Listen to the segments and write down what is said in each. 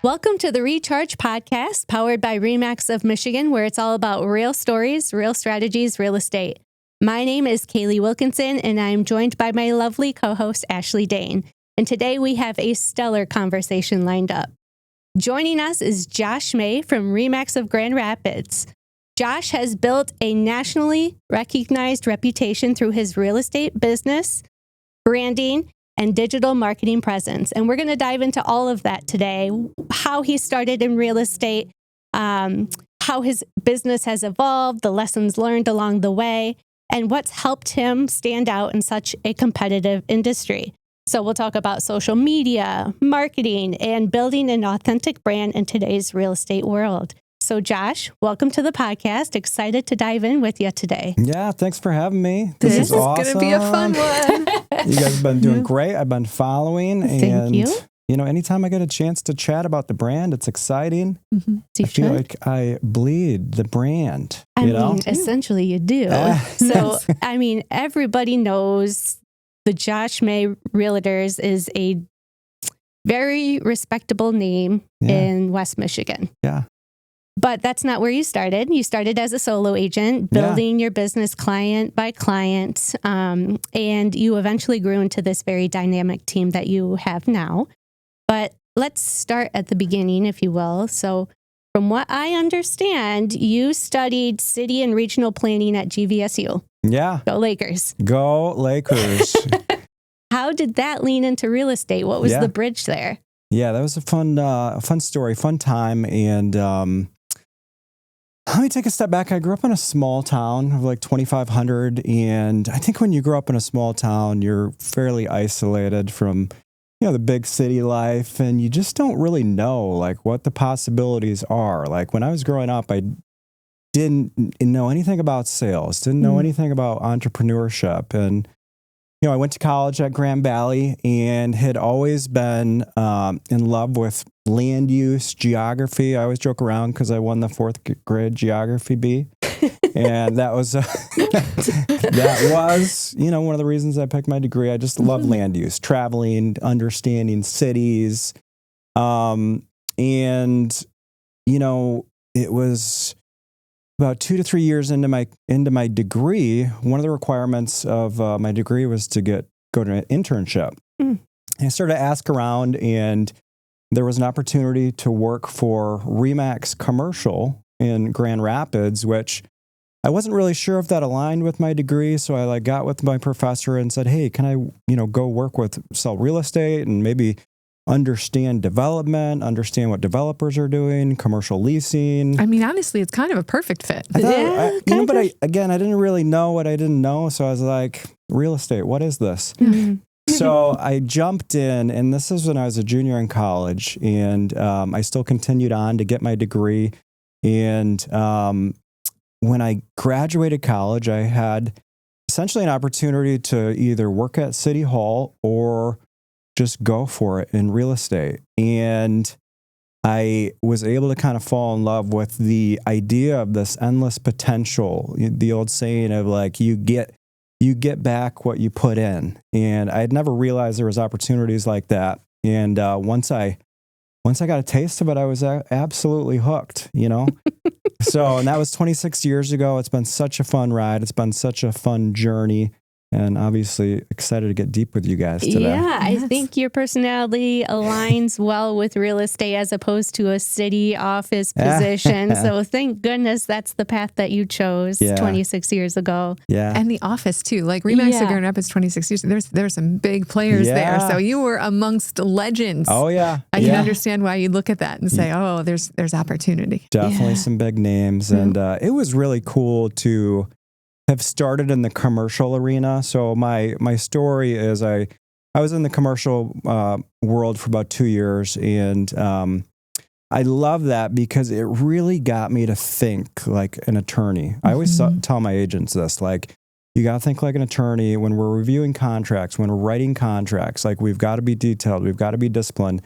Welcome to the Recharge Podcast, powered by REMAX of Michigan, where it's all about real stories, real strategies, real estate. My name is Kaylee Wilkinson, and I'm joined by my lovely co-host, Ashley Dane. And today we have a stellar conversation lined up. Joining us is Josh May from REMAX of Grand Rapids. Josh has built a nationally recognized reputation through his real estate business, branding, and digital marketing presence. And we're going to dive into all of that today, how he started in real estate, how his business has evolved, the lessons learned along the way, and what's helped him stand out in such a competitive industry. So we'll talk about social media, marketing, and building an authentic brand in today's real estate world. So Josh, welcome to the podcast. Excited to dive in with you today. Yeah, thanks for having me. This is awesome. Going to be a fun one. You guys have been doing great. I've been following. Thank you. You know, anytime I get a chance to chat about the brand, it's exciting. Mm-hmm. I feel like I bleed the brand. I mean, essentially you do. So, I mean, everybody knows the Josh May Realtors is a very respectable name in West Michigan. Yeah. But that's not where you started. You started as a solo agent, building your business client by client, and you eventually grew into this very dynamic team that you have now. But let's start at the beginning, if you will. So from what I understand, you studied city and regional planning at GVSU. Yeah. Go Lakers. Go Lakers. How did that lean into real estate? What was the bridge there? Yeah, that was a fun story, fun time. And let me take a step back. I grew up in a small town of like 2,500. And I think when you grow up in a small town, you're fairly isolated from, you know, the big city life. And you just don't really know like what the possibilities are. Like when I was growing up, I didn't know anything about sales, didn't know anything about entrepreneurship. And, you know, I went to college at Grand Valley and had always been in love with land use, geography. I always joke around because I won the 4th grade geography bee. And that was, you know, one of the reasons I picked my degree. I just love land use, traveling, understanding cities. And, you know, it was about 2 to 3 years into my degree. One of the requirements of my degree was to go to an internship. And I started to ask around, and there was an opportunity to work for REMAX Commercial in Grand Rapids, which I wasn't really sure if that aligned with my degree. So I got with my professor and said, "Hey, can I, go sell real estate and maybe understand development, understand what developers are doing, commercial leasing." I mean, honestly, it's kind of a perfect fit. I didn't really know what I didn't know. So I was like, real estate, what is this? So I jumped in, and this is when I was a junior in college, and I still continued on to get my degree. And when I graduated college, I had essentially an opportunity to either work at City Hall or just go for it in real estate. And I was able to kind of fall in love with the idea of this endless potential, the old saying of like, you get back what you put in. And I had never realized there was opportunities like that. And once I got a taste of it, I was absolutely hooked, you know? And that was 26 years ago. It's been such a fun ride. It's been such a fun journey. And obviously excited to get deep with you guys today. Yeah, I think your personality aligns well with real estate as opposed to a city office position. So thank goodness that's the path that you chose 26 years ago. Yeah. And the office too. Like REMAX of Grand Rapids 26 years. There's some big players there. So you were amongst legends. Oh yeah. I can understand why you look at that and say, oh, there's opportunity. Definitely some big names. And it was really cool to have started in the commercial arena. So my story is I was in the commercial world for about 2 years, and I love that because it really got me to think like an attorney. I always tell my agents this, like, You got to think like an attorney. When we're reviewing contracts, when we're writing contracts, like we've got to be detailed, we've got to be disciplined.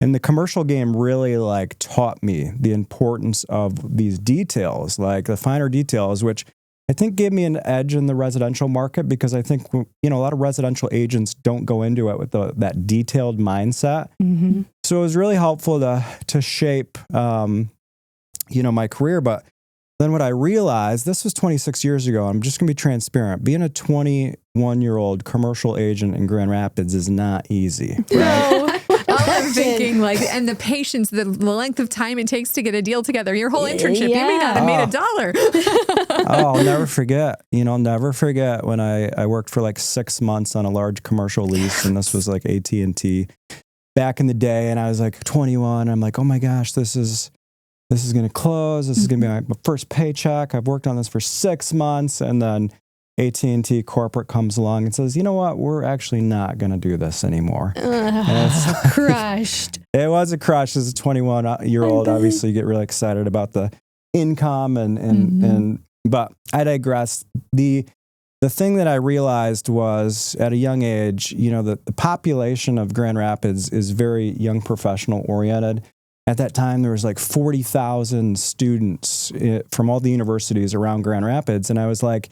And the commercial game really like taught me the importance of these details, like the finer details, which I think gave me an edge in the residential market, because I think, a lot of residential agents don't go into it with that detailed mindset. Mm-hmm. So it was really helpful to shape, my career. But then what I realized, this was 26 years ago, I'm just going to be transparent. Being a 21-year-old commercial agent in Grand Rapids is not easy. Right? No. I'm thinking and the patience, the length of time it takes to get a deal together. Your whole internship, you may not have made $1. I'll never forget. Never forget when I worked for like 6 months on a large commercial lease, and this was like AT&T back in the day, and I was like 21. I'm like, oh my gosh, this is going to close. This is going to be my first paycheck. I've worked on this for 6 months, and then AT&T corporate comes along and says, you know what, we're actually not going to do this anymore. Crushed. It was a crush as a 21-year-old. Obviously, you get really excited about the income and but I digress. The thing that I realized was at a young age, the population of Grand Rapids is very young professional oriented. At that time, there was like 40,000 students from all the universities around Grand Rapids. And I was like,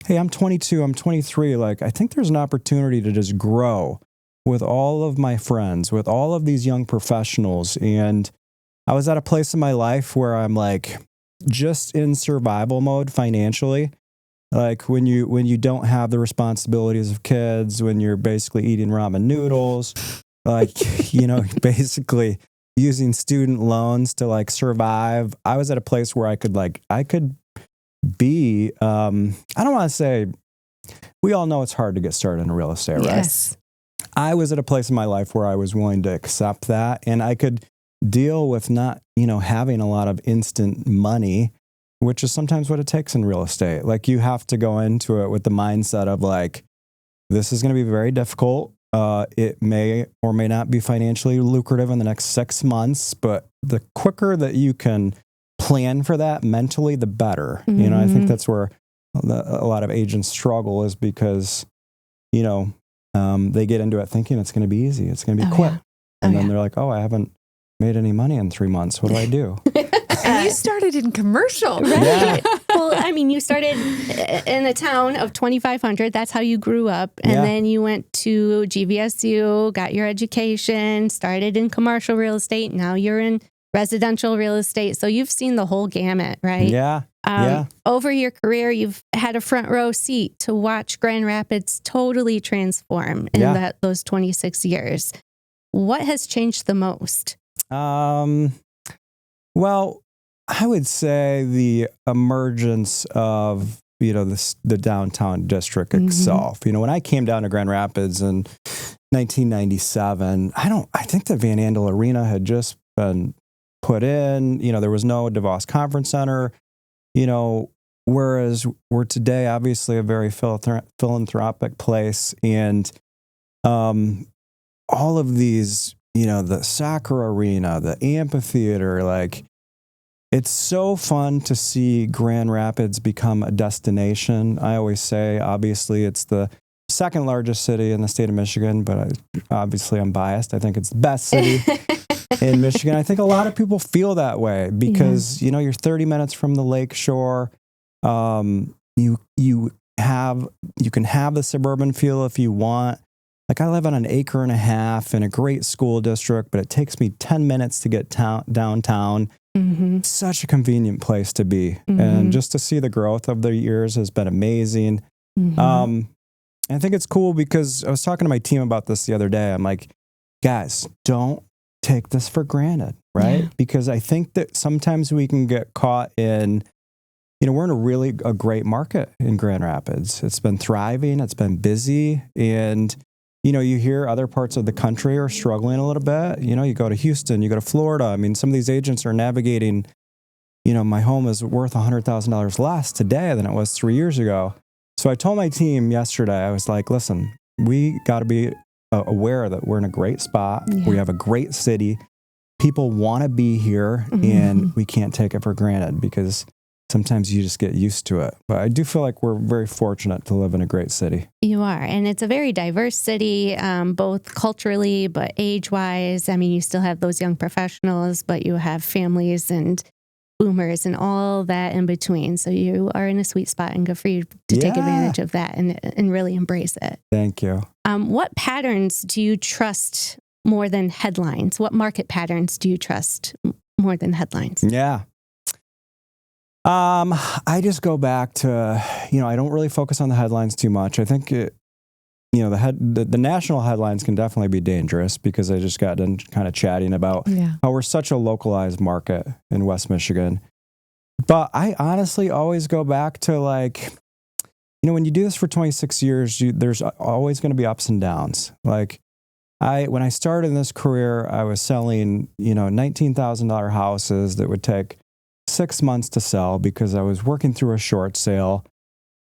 hey, I'm 22, I'm 23. Like, I think there's an opportunity to just grow with all of my friends, with all of these young professionals. And I was at a place in my life where I'm like just in survival mode financially. Like when you don't have the responsibilities of kids, when you're basically eating ramen noodles, like, basically using student loans to like survive. I was at a place where I could be, I don't want to say, we all know it's hard to get started in real estate, right? Yes. I was at a place in my life where I was willing to accept that, and I could deal with not, having a lot of instant money, which is sometimes what it takes in real estate. Like, you have to go into it with the mindset of like, this is going to be very difficult. It may or may not be financially lucrative in the next 6 months, but the quicker that you can plan for that mentally, the better. Mm-hmm. I think that's where a lot of agents struggle, is because, they get into it thinking it's going to be easy. It's going to be quick. And then they're like, oh, I haven't made any money in 3 months. What do I do? And you started in commercial. Right. Yeah. Well, I mean, you started in a town of 2,500. That's how you grew up. And then you went to GVSU, got your education, started in commercial real estate. Now you're in residential real estate. So you've seen the whole gamut, right? Yeah. Over your career, you've had a front row seat to watch Grand Rapids totally transform in those 26 years. What has changed the most? Well, I would say the emergence of, the downtown district itself. When I came down to Grand Rapids in 1997, I think the Van Andel Arena had just been put in. There was no DeVos Conference Center, whereas we're today obviously a very philanthropic place. And all of these, the soccer arena, the amphitheater, like, it's so fun to see Grand Rapids become a destination. I always say, obviously, it's the second largest city in the state of Michigan, but obviously I'm biased. I think it's the best city in Michigan. I think a lot of people feel that way because, you're 30 minutes from the lake shore. You can have the suburban feel if you want. Like, I live on an acre and a half in a great school district, but it takes me 10 minutes to get downtown. Mm-hmm. Such a convenient place to be. Mm-hmm. And just to see the growth of the years has been amazing. Mm-hmm. I think it's cool because I was talking to my team about this the other day. I'm like, guys, don't take this for granted, right? Yeah. Because I think that sometimes we can get caught in, we're in a great market in Grand Rapids. It's been thriving. It's been busy. And you hear other parts of the country are struggling a little bit. You go to Houston, you go to Florida. I mean, some of these agents are navigating, my home is worth $100,000 less today than it was 3 years ago. So I told my team yesterday, I was like, listen, we got to be aware that we're in a great spot. Yeah. We have a great city. People want to be here, and we can't take it for granted because sometimes you just get used to it. But I do feel like we're very fortunate to live in a great city. You are. And it's a very diverse city, both culturally, but age-wise. I mean, you still have those young professionals, but you have families and boomers and all that in between. So you are in a sweet spot, and good for you to take advantage of that and really embrace it. Thank you. What patterns do you trust more than headlines? What market patterns do you trust more than headlines? Yeah. I just go back to, I don't really focus on the headlines too much. I think the national headlines can definitely be dangerous, because I just got done kind of chatting about how we're such a localized market in West Michigan. But I honestly always go back to, like, when you do this for 26 years, there's always going to be ups and downs. Like, when I started in this career, I was selling, $19,000 houses that would take 6 months to sell, because I was working through a short sale.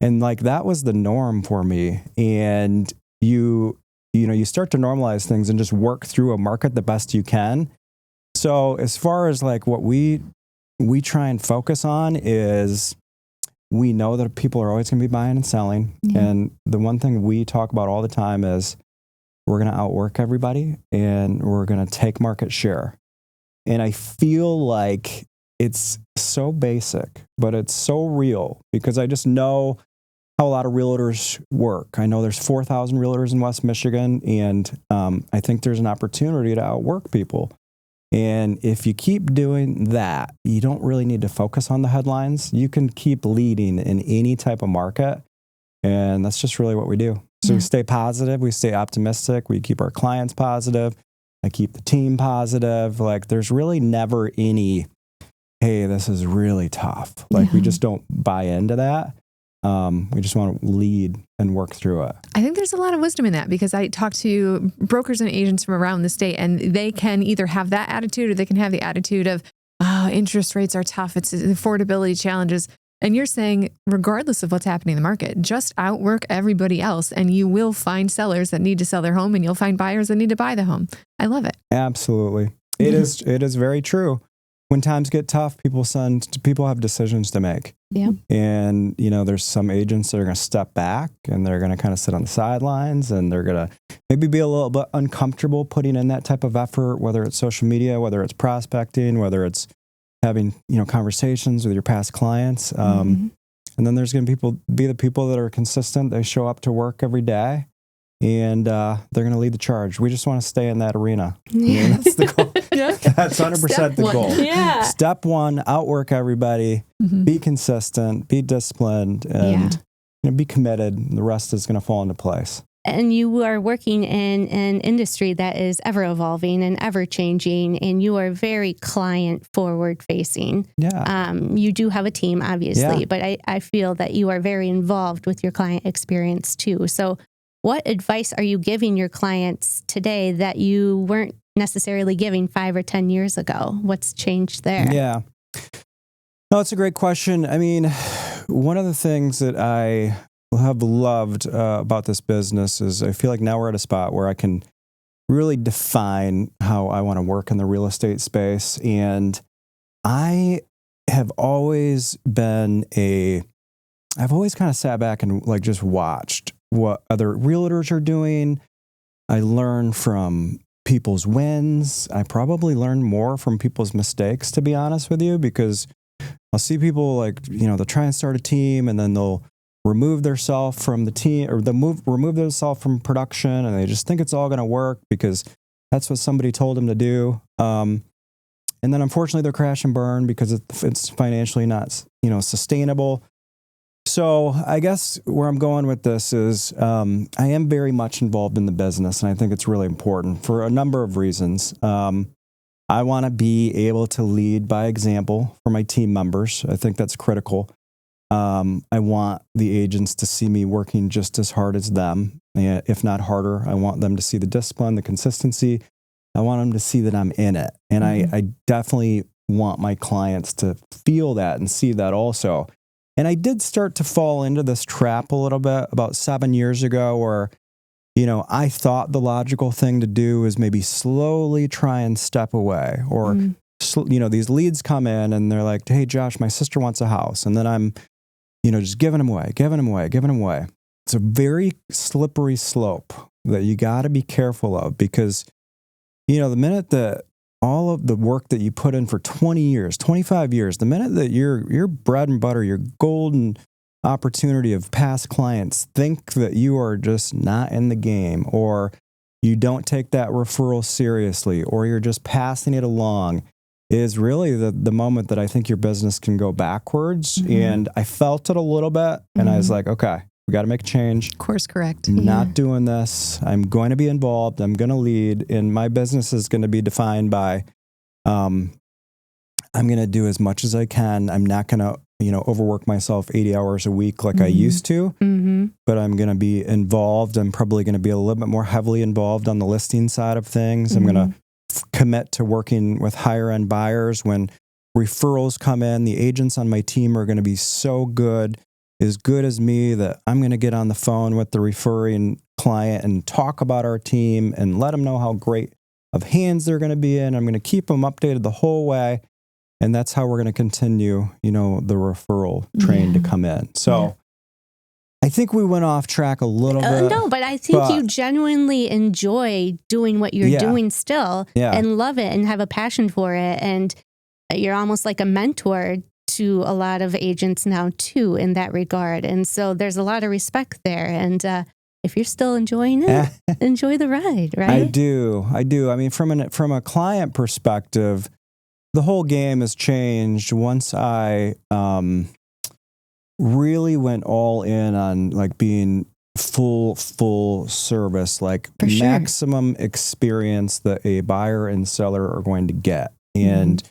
And like, that was the norm for me. And you start to normalize things and just work through a market the best you can. So as far as like what we try and focus on is, we know that people are always going to be buying and selling. Yeah. And the one thing we talk about all the time is, we're going to outwork everybody, and we're going to take market share. And I feel like it's so basic, but it's so real, because I just know how a lot of realtors work. I know there's 4,000 realtors in West Michigan, and I think there's an opportunity to outwork people. And if you keep doing that, you don't really need to focus on the headlines. You can keep leading in any type of market, and that's just really what we do. So we stay positive, we stay optimistic, we keep our clients positive, I keep the team positive. Like, there's really never any, hey, this is really tough. Like, we just don't buy into that. We just want to lead and work through it. I think there's a lot of wisdom in that, because I talk to brokers and agents from around the state, and they can either have that attitude, or they can have the attitude of, interest rates are tough, it's affordability challenges. And you're saying, regardless of what's happening in the market, just outwork everybody else, and you will find sellers that need to sell their home, and you'll find buyers that need to buy the home. I love it. Absolutely. It is very true. When times get tough, people have decisions to make. Yeah. And, there's some agents that are going to step back, and they're going to kind of sit on the sidelines, and they're going to maybe be a little bit uncomfortable putting in that type of effort, whether it's social media, whether it's prospecting, whether it's having, conversations with your past clients. And then there's going to be the people that are consistent. They show up to work every day, and they're going to lead the charge. We just want to stay in that arena. Yeah. That's the goal. That's 100% the goal. Yeah. Step one, outwork everybody, be consistent, be disciplined, and be committed. The rest is going to fall into place. And you are working in an industry that is ever evolving and ever changing, and you are very client forward facing. Yeah. You do have a team, obviously, but I feel that you are very involved with your client experience too. So what advice are you giving your clients today that you weren't necessarily giving 5 or 10 years ago? What's changed there? Yeah. No, it's a great question. I mean, one of the things that I have loved about this business is, I feel like now we're at a spot where I can really define how I want to work in the real estate space. And I have always been I've always kind of sat back and like just watched what other realtors are doing. I learn from people's wins. I probably learn more from people's mistakes, to be honest with you, because I'll see people like, they'll try and start a team, and then they'll remove themselves from the team, or remove themselves from production, and they just think it's all going to work because that's what somebody told them to do. And then unfortunately they're crash and burn because it's financially not, sustainable. So I guess where I'm going with this is, I am very much involved in the business, and I think it's really important for a number of reasons. I want to be able to lead by example for my team members. I think that's critical. I want the agents to see me working just as hard as them, if not harder. I want them to see the discipline, the consistency. I want them to see that I'm in it. And I definitely want my clients to feel that and see that also. And I did start to fall into this trap a little bit about 7 years ago where, I thought the logical thing to do is maybe slowly try and step away or these leads come in and they're like, hey, Josh, my sister wants a house. And then I'm, just giving them away. It's a very slippery slope that you got to be careful of because, the minute that all of the work that you put in for 20 years, 25 years, the minute that your bread and butter, your golden opportunity of past clients think that you are just not in the game, or you don't take that referral seriously, or you're just passing it along, is really the moment that I think your business can go backwards. Mm-hmm. And I felt it a little bit, and I was like, okay, we got to make a change. Course correct. Not doing this. I'm going to be involved. I'm going to lead, and my business is going to be defined by, I'm going to do as much as I can. I'm not going to, overwork myself 80 hours a week like I used to, but I'm going to be involved. I'm probably going to be a little bit more heavily involved on the listing side of things. I'm going to commit to working with higher end buyers. When referrals come in, the agents on my team are going to be so good as me, that I'm going to get on the phone with the referring client and talk about our team and let them know how great of hands they're going to be in. I'm going to keep them updated the whole way. And that's how we're going to continue, the referral train to come in. So I think we went off track a little bit. No, but I think you genuinely enjoy doing what you're doing still and love it and have a passion for it. And you're almost like a mentor to a lot of agents now too, in that regard. And so there's a lot of respect there. And if you're still enjoying it, enjoy the ride, right? I do. I mean, from a client perspective, the whole game has changed once I really went all in on like being full service, like maximum experience that a buyer and seller are going to get. And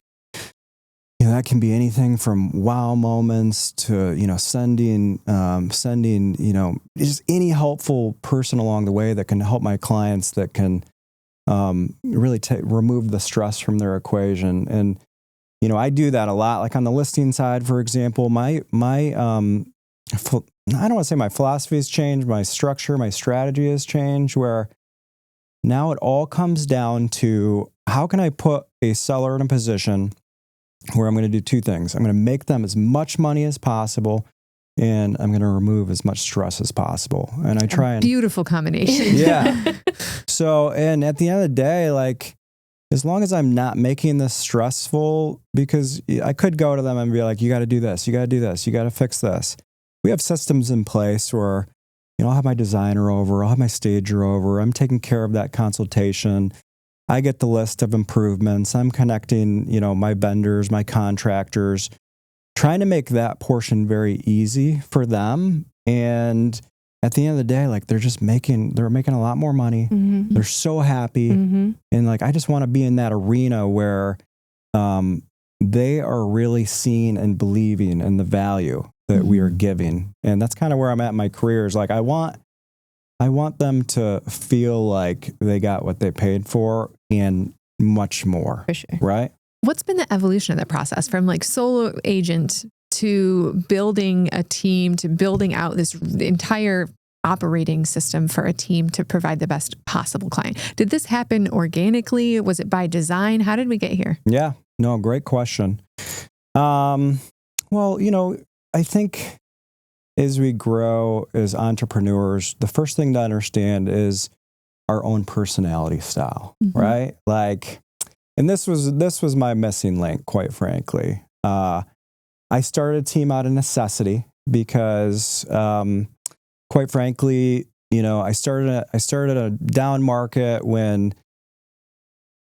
that can be anything from wow moments to, sending, just any helpful person along the way that can help my clients, that can really remove the stress from their equation. And, I do that a lot. Like on the listing side, for example, my I don't want to say my philosophy has changed, my structure, my strategy has changed, where now it all comes down to how can I put a seller in a position where I'm going to do two things. I'm going to make them as much money as possible, and I'm going to remove as much stress as possible. And I try and beautiful combination. Yeah. So, and at the end of the day, like, as long as I'm not making this stressful, because I could go to them and be like, you got to do this, you got to do this, you got to fix this. We have systems in place where, I'll have my designer over, I'll have my stager over, I'm taking care of that consultation. I get the list of improvements. I'm connecting, my vendors, my contractors, trying to make that portion very easy for them. And at the end of the day, like they're making a lot more money. Mm-hmm. They're so happy. Mm-hmm. And like, I just want to be in that arena where they are really seeing and believing in the value that we are giving. And that's kind of where I'm at in my career, is like, I want them to feel like they got what they paid for and much more. For sure. Right? What's been the evolution of that process from like solo agent to building a team to building out this entire operating system for a team to provide the best possible client? Did this happen organically? Was it by design? How did we get here? Yeah, no, great question. Well, I think as we grow as entrepreneurs, the first thing to understand is our own personality style, right? Like, and this was my missing link, quite frankly. I started a team out of necessity because, quite frankly, I started a down market when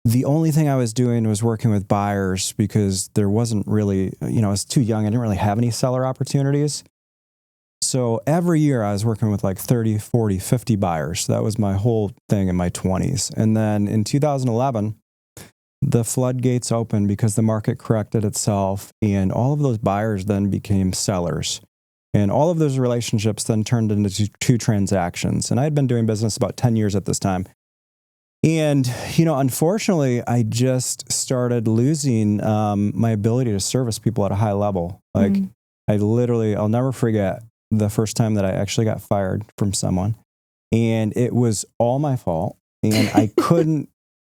the only thing I was doing was working with buyers, because there wasn't really, I was too young. I didn't really have any seller opportunities. So every year I was working with like 30, 40, 50 buyers. That was my whole thing in my 20s. And then in 2011, the floodgates opened because the market corrected itself, and all of those buyers then became sellers. And all of those relationships then turned into two transactions. And I had been doing business about 10 years at this time. And, unfortunately, I just started losing my ability to service people at a high level. Like, I'll never forget the first time that I actually got fired from someone. And it was all my fault. And I couldn't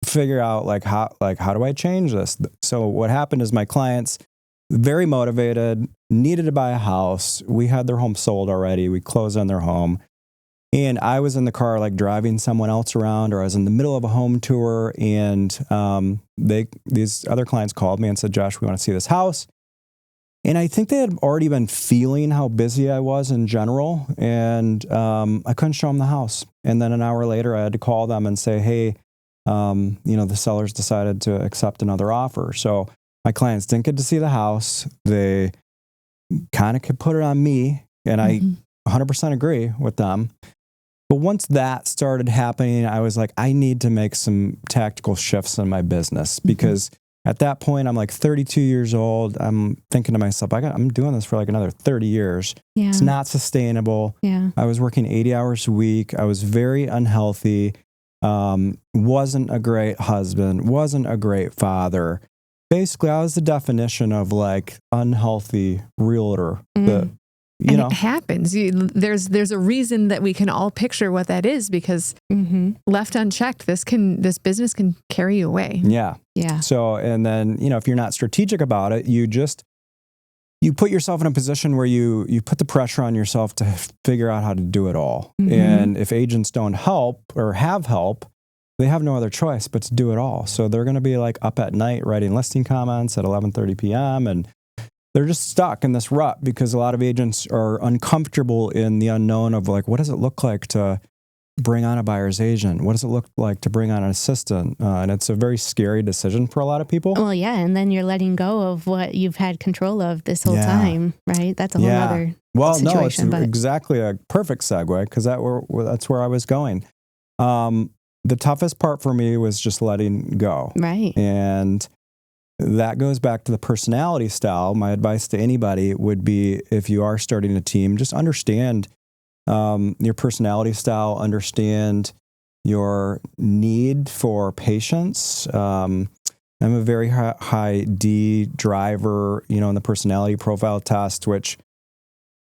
figure out how do I change this? So what happened is my clients, very motivated, needed to buy a house. We had their home sold already. We closed on their home. And I was in the car, like driving someone else around, or I was in the middle of a home tour. And these other clients called me and said, Josh, we want to see this house. And I think they had already been feeling how busy I was in general. And I couldn't show them the house. And then an hour later, I had to call them and say, hey, the sellers decided to accept another offer. So my clients didn't get to see the house. They kind of could put it on me. And I 100% agree with them. But once that started happening, I was like, I need to make some tactical shifts in my business, because at that point, I'm like 32 years old. I'm thinking to myself, I'm doing this for like another 30 years. Yeah. It's not sustainable. Yeah. I was working 80 hours a week. I was very unhealthy. Wasn't a great husband. Wasn't a great father. Basically, I was the definition of like unhealthy realtor. It happens. There's a reason that we can all picture what that is, because left unchecked, this business can carry you away. Yeah. Yeah. So, and then, if you're not strategic about it, you put yourself in a position where you put the pressure on yourself to figure out how to do it all. And if agents don't help or have help, they have no other choice but to do it all. So they're going to be like up at night writing listing comments at 11:30 p.m. and they're just stuck in this rut, because a lot of agents are uncomfortable in the unknown of like, what does it look like to bring on a buyer's agent? What does it look like to bring on an assistant? And it's a very scary decision for a lot of people. Well, yeah. And then you're letting go of what you've had control of this whole time, right? That's a whole other situation. No, it's exactly a perfect segue, because that's where I was going. The toughest part for me was just letting go. Right. And that goes back to the personality style. My advice to anybody would be, if you are starting a team, just understand your personality style, understand your need for patience. I'm a very high D driver, in the personality profile test, which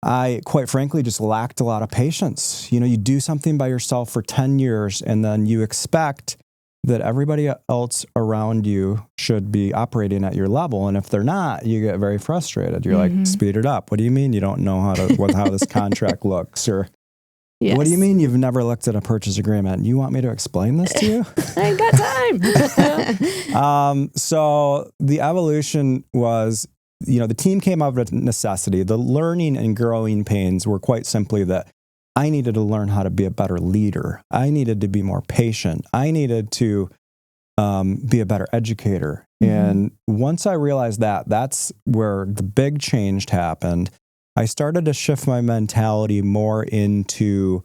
I, quite frankly, just lacked a lot of patience. You do something by yourself for 10 years, and then you expect that everybody else around you should be operating at your level. And if they're not, you get very frustrated. You're like, speed it up. What do you mean you don't know how this contract looks? Or what do you mean you've never looked at a purchase agreement? You want me to explain this to you? I ain't got time. So the evolution was, the team came out of necessity. The learning and growing pains were quite simply that I needed to learn how to be a better leader. I needed to be more patient. I needed to be a better educator. And once I realized that, that's where the big change happened. I started to shift my mentality more into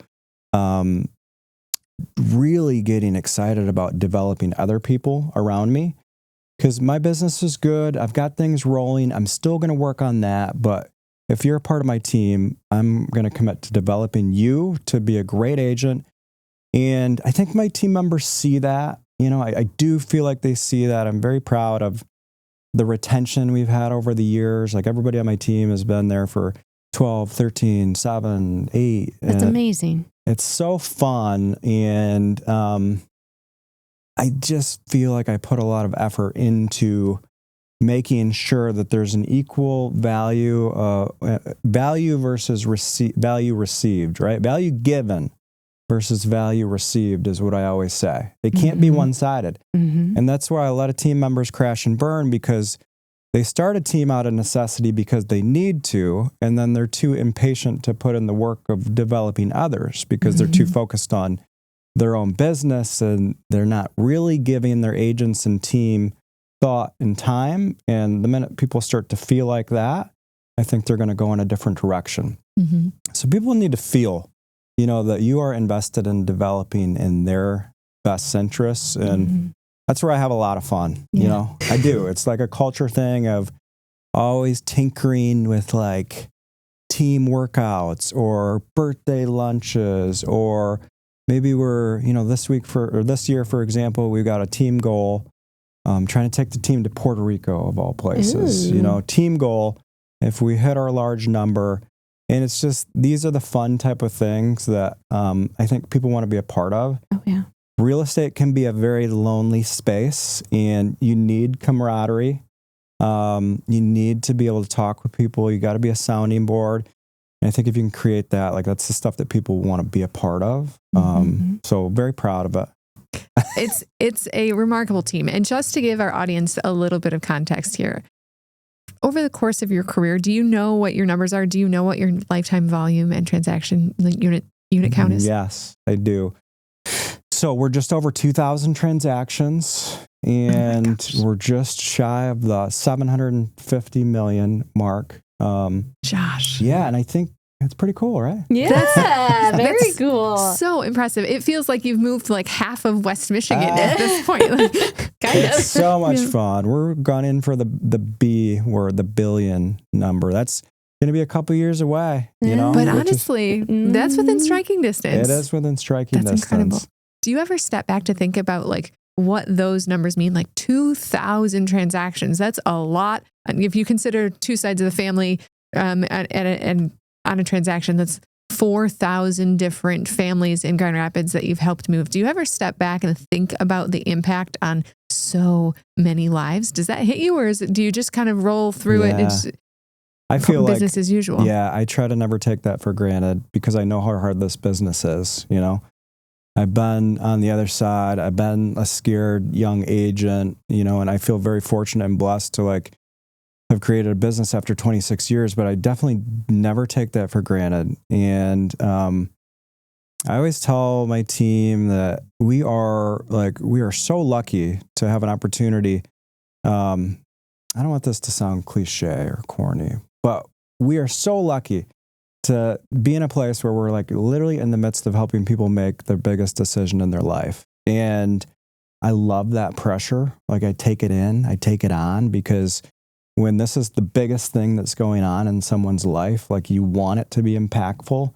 really getting excited about developing other people around me, because my business is good. I've got things rolling. I'm still going to work on that. But if you're a part of my team, I'm going to commit to developing you to be a great agent. And I think my team members see that. I do feel like they see that. I'm very proud of the retention we've had over the years. Like, everybody on my team has been there for 12, 13, 7, 8. That's amazing. It's so fun. And I just feel like I put a lot of effort into making sure that there's an equal value versus value received, right? Value given versus value received is what I always say. It can't be one-sided. And that's why a lot of team members crash and burn, because they start a team out of necessity because they need to, and then they're too impatient to put in the work of developing others, because they're too focused on their own business, and they're not really giving their agents and team thought and time. And the minute people start to feel like that, I think they're going to go in a different direction. So people need to feel, that you are invested in developing in their best interests. And that's where I have a lot of fun. I do. It's like a culture thing of always tinkering with like team workouts or birthday lunches, or maybe we're, this year, for example, we've got a team goal. Trying to take the team to Puerto Rico, of all places. Team goal, if we hit our large number. And it's just, these are the fun type of things that I think people want to be a part of. Oh, yeah. real estate can be a very lonely space, and you need camaraderie. You need to be able to talk with people. You got to be a sounding board. And I think if you can create that, like that's the stuff that people want to be a part of. So very proud of it. It's a remarkable team. And just to give our audience a little bit of context here, over the course of your career, do you know what your numbers are? Do you know what your lifetime volume and transaction unit count is? Yes, I do. So we're just over 2,000 transactions, and we're just shy of the 750 million mark. Josh. Yeah, and I think it's pretty cool, right? Yeah, very cool. So impressive. It feels like you've moved like half of West Michigan at this point. It's so much fun. We're gone in for the B, or the billion number. That's going to be a couple years away, you know? But honestly, that's within striking distance. It is within striking distance. That's incredible. Do you ever step back to think about like what those numbers mean? Like 2,000 transactions. That's a lot. If you consider two sides of the family, and on a transaction, that's 4,000 different families in Grand Rapids that you've helped move. Do you ever step back and think about the impact on so many lives? Does that hit you, or do you just kind of roll through it? It's I feel business as usual. Yeah, I try to never take that for granted because I know how hard this business is, you know? I've been on the other side. I've been a scared young agent, you know, and I feel very fortunate and blessed to like have created a business after 26 years, but I definitely never take that for granted. And I always tell my team that we are so lucky to have an opportunity. I don't want this to sound cliche or corny, but we are so lucky to be in a place where we're like literally in the midst of helping people make their biggest decision in their life. And I love that pressure. Like I take it in, I take it on, because when this is the biggest thing that's going on in someone's life, like you want it to be impactful.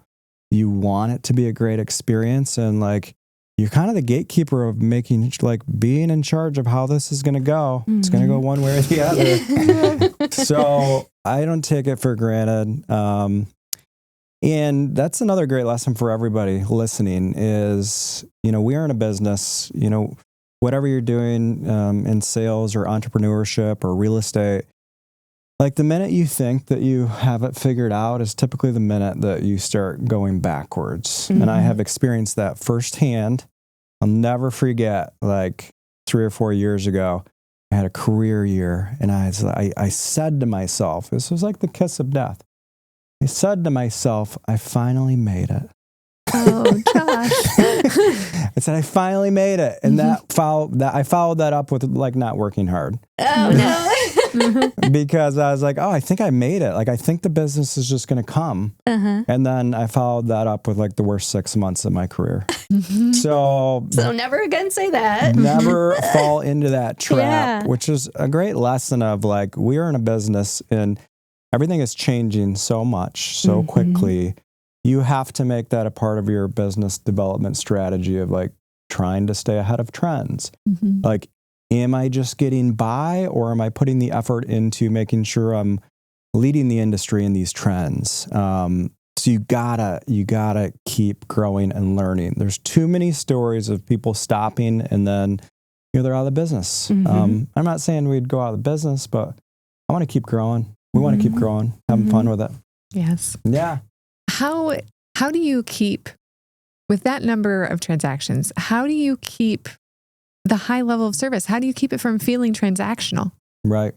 You want it to be a great experience. And like, you're kind of the gatekeeper of making, like being in charge of how this is going to go. It's going to go one way or the other. So I don't take it for granted. And that's another great lesson for everybody listening is, you know, we are in a business, you know, whatever you're doing in sales or entrepreneurship or real estate, like the minute you think that you have it figured out is typically the minute that you start going backwards. And I have experienced that firsthand. I'll never forget, like 3 or 4 years ago, I had a career year, and I said to myself, this was like the kiss of death. I said to myself, I finally made it. Oh, gosh. I said, I finally made it. And I followed that up with like not working hard. Oh, no. Because I was like, oh, I think I made it. Like, I think the business is just going to come. And then I followed that up with like the worst 6 months of my career. So never again say that. Never fall into that trap, which is a great lesson of like, we are in a business and everything is changing so much, so quickly. You have to make that a part of your business development strategy of like trying to stay ahead of trends. Like, am I just getting by, or am I putting the effort into making sure I'm leading the industry in these trends? So you gotta keep growing and learning. There's too many stories of people stopping and then, you know, they're out of the business. I'm not saying we'd go out of the business, but I want to keep growing. We want to keep growing, having fun with it. Yes. Yeah. How do you keep, with that number of transactions, how do you keep the high level of service? How do you keep it from feeling transactional? Right.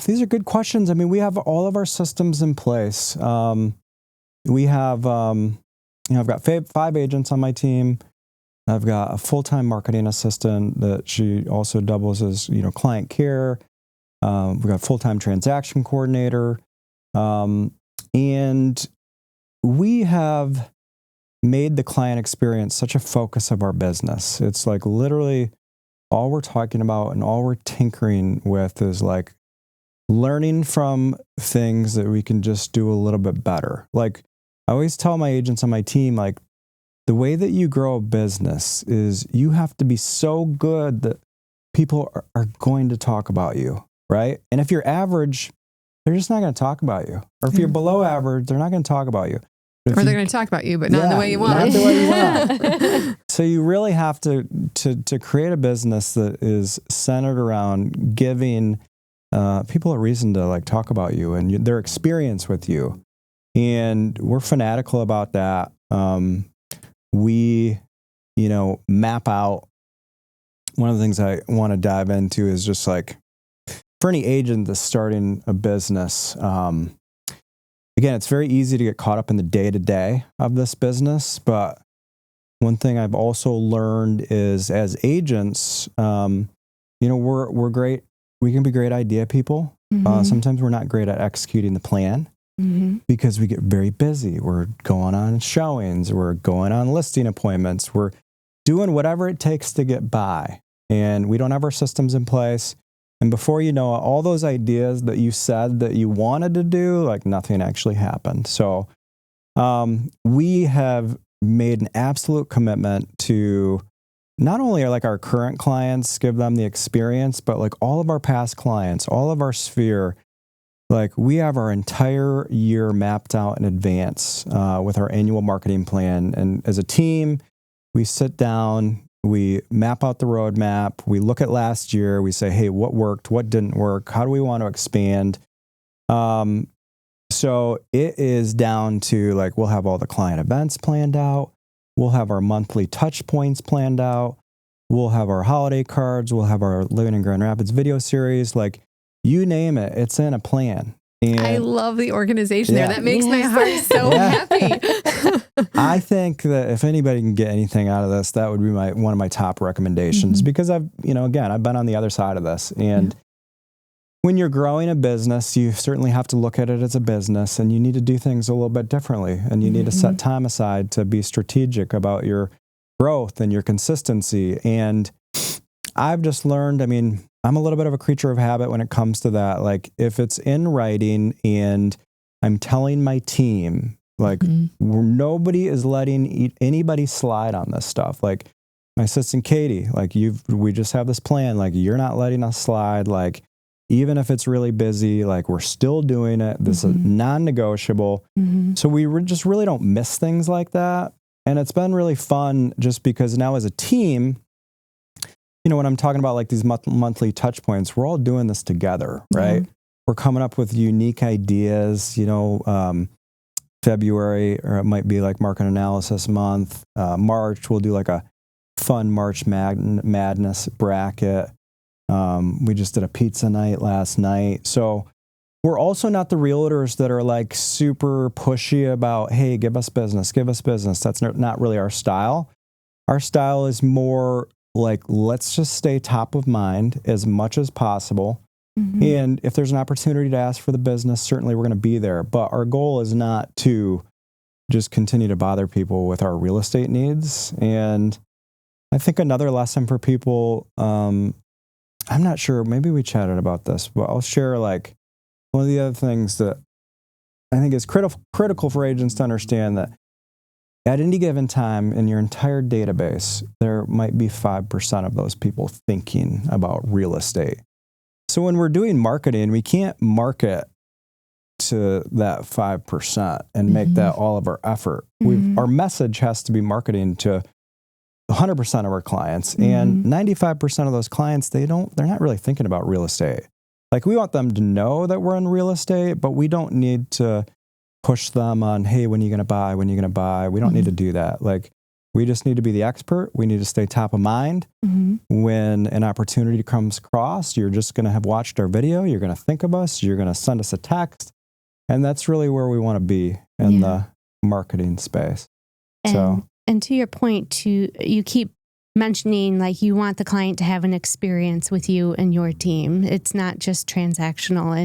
These are good questions. I mean, we have all of our systems in place. We have, I've got 5 agents on my team. I've got a full-time marketing assistant that she also doubles as, you know, client care. We've got a full-time transaction coordinator. And we have made the client experience such a focus of our business. It's like literally all we're talking about and all we're tinkering with is like learning from things that we can just do a little bit better. Like I always tell my agents on my team, like the way that you grow a business is you have to be so good that people are going to talk about you, right? And if you're average, they're just not going to talk about you. Or if you're below average, they're not going to talk about you. Or they're going to talk about you, but not the way you want. Not the way you want. So you really have to create a business that is centered around giving people a reason to like talk about you and their experience with you. And we're fanatical about that. We, map out. One of the things I want to dive into is just like for any agent that's starting a business, again, it's very easy to get caught up in the day-to-day of this business, but one thing I've also learned is as agents, we're great. We can be great idea people. Sometimes we're not great at executing the plan because we get very busy. We're going on showings. We're going on listing appointments. We're doing whatever it takes to get by, and we don't have our systems in place. And before you know it, all those ideas that you said that you wanted to do, like nothing actually happened. So we have made an absolute commitment to not only like our current clients, give them the experience, but like all of our past clients, all of our sphere, like we have our entire year mapped out in advance with our annual marketing plan. And as a team, we sit down, we map out the roadmap. We look at last year. We say, hey, what worked? What didn't work? How do we want to expand? So it is down to like, we'll have all the client events planned out. We'll have our monthly touch points planned out. We'll have our holiday cards. We'll have our Living in Grand Rapids video series. Like you name it, it's in a plan. And I love the organization there. That makes my heart so happy. I think that if anybody can get anything out of this, that would be one of my top recommendations because I've been on the other side of this. And when you're growing a business, you certainly have to look at it as a business and you need to do things a little bit differently. And you need to set time aside to be strategic about your growth and your consistency. And I've just learned, I'm a little bit of a creature of habit when it comes to that. Like if it's in writing and I'm telling my team, like nobody is letting anybody slide on this stuff. Like my assistant Katie, like we just have this plan. Like you're not letting us slide. Like even if it's really busy, like we're still doing it. This is non-negotiable. So we just really don't miss things like that. And it's been really fun just because now as a team, when I'm talking about like these monthly touch points, we're all doing this together, right? We're coming up with unique ideas, February, or it might be like market analysis month. March, we'll do like a fun March madness bracket. We just did a pizza night last night. So we're also not the realtors that are like super pushy about, hey, give us business. That's not really our style. Our style is more like, let's just stay top of mind as much as possible. And if there's an opportunity to ask for the business, certainly we're going to be there. But our goal is not to just continue to bother people with our real estate needs. And I think another lesson for people, I'm not sure, maybe we chatted about this, but I'll share like one of the other things that I think is critical for agents to understand that at any given time in your entire database, there might be 5% of those people thinking about real estate. So when we're doing marketing, we can't market to that 5% and make that all of our effort. Our message has to be marketing to 100% of our clients, and 95% of those clients, they're not really thinking about real estate. Like we want them to know that we're in real estate, but we don't need to push them on, hey, when are you going to buy? When are you going to buy? We don't need to do that. Like we just need to be the expert. We need to stay top of mind. When an opportunity comes across, you're just going to have watched our video. You're going to think of us. You're going to send us a text. And that's really where we want to be in the marketing space. And to your point, you keep mentioning like you want the client to have an experience with you and your team. It's not just transactional.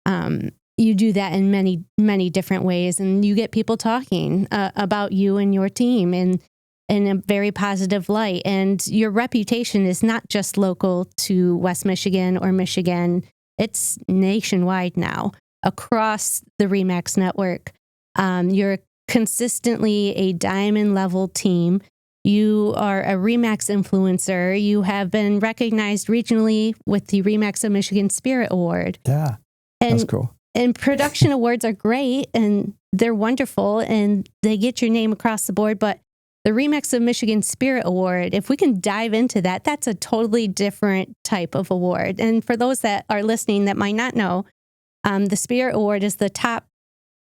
And you do that in many, many different ways. And you get people talking about you and your team in a very positive light. And your reputation is not just local to West Michigan or Michigan. It's nationwide now across the REMAX network. You're consistently a diamond level team. You are a REMAX influencer. You have been recognized regionally with the REMAX of Michigan Spirit Award. Yeah, that's cool. And production awards are great and they're wonderful and they get your name across the board. But the REMAX of Michigan Spirit Award, if we can dive into that, that's a totally different type of award. And for those that are listening that might not know, the Spirit Award is the top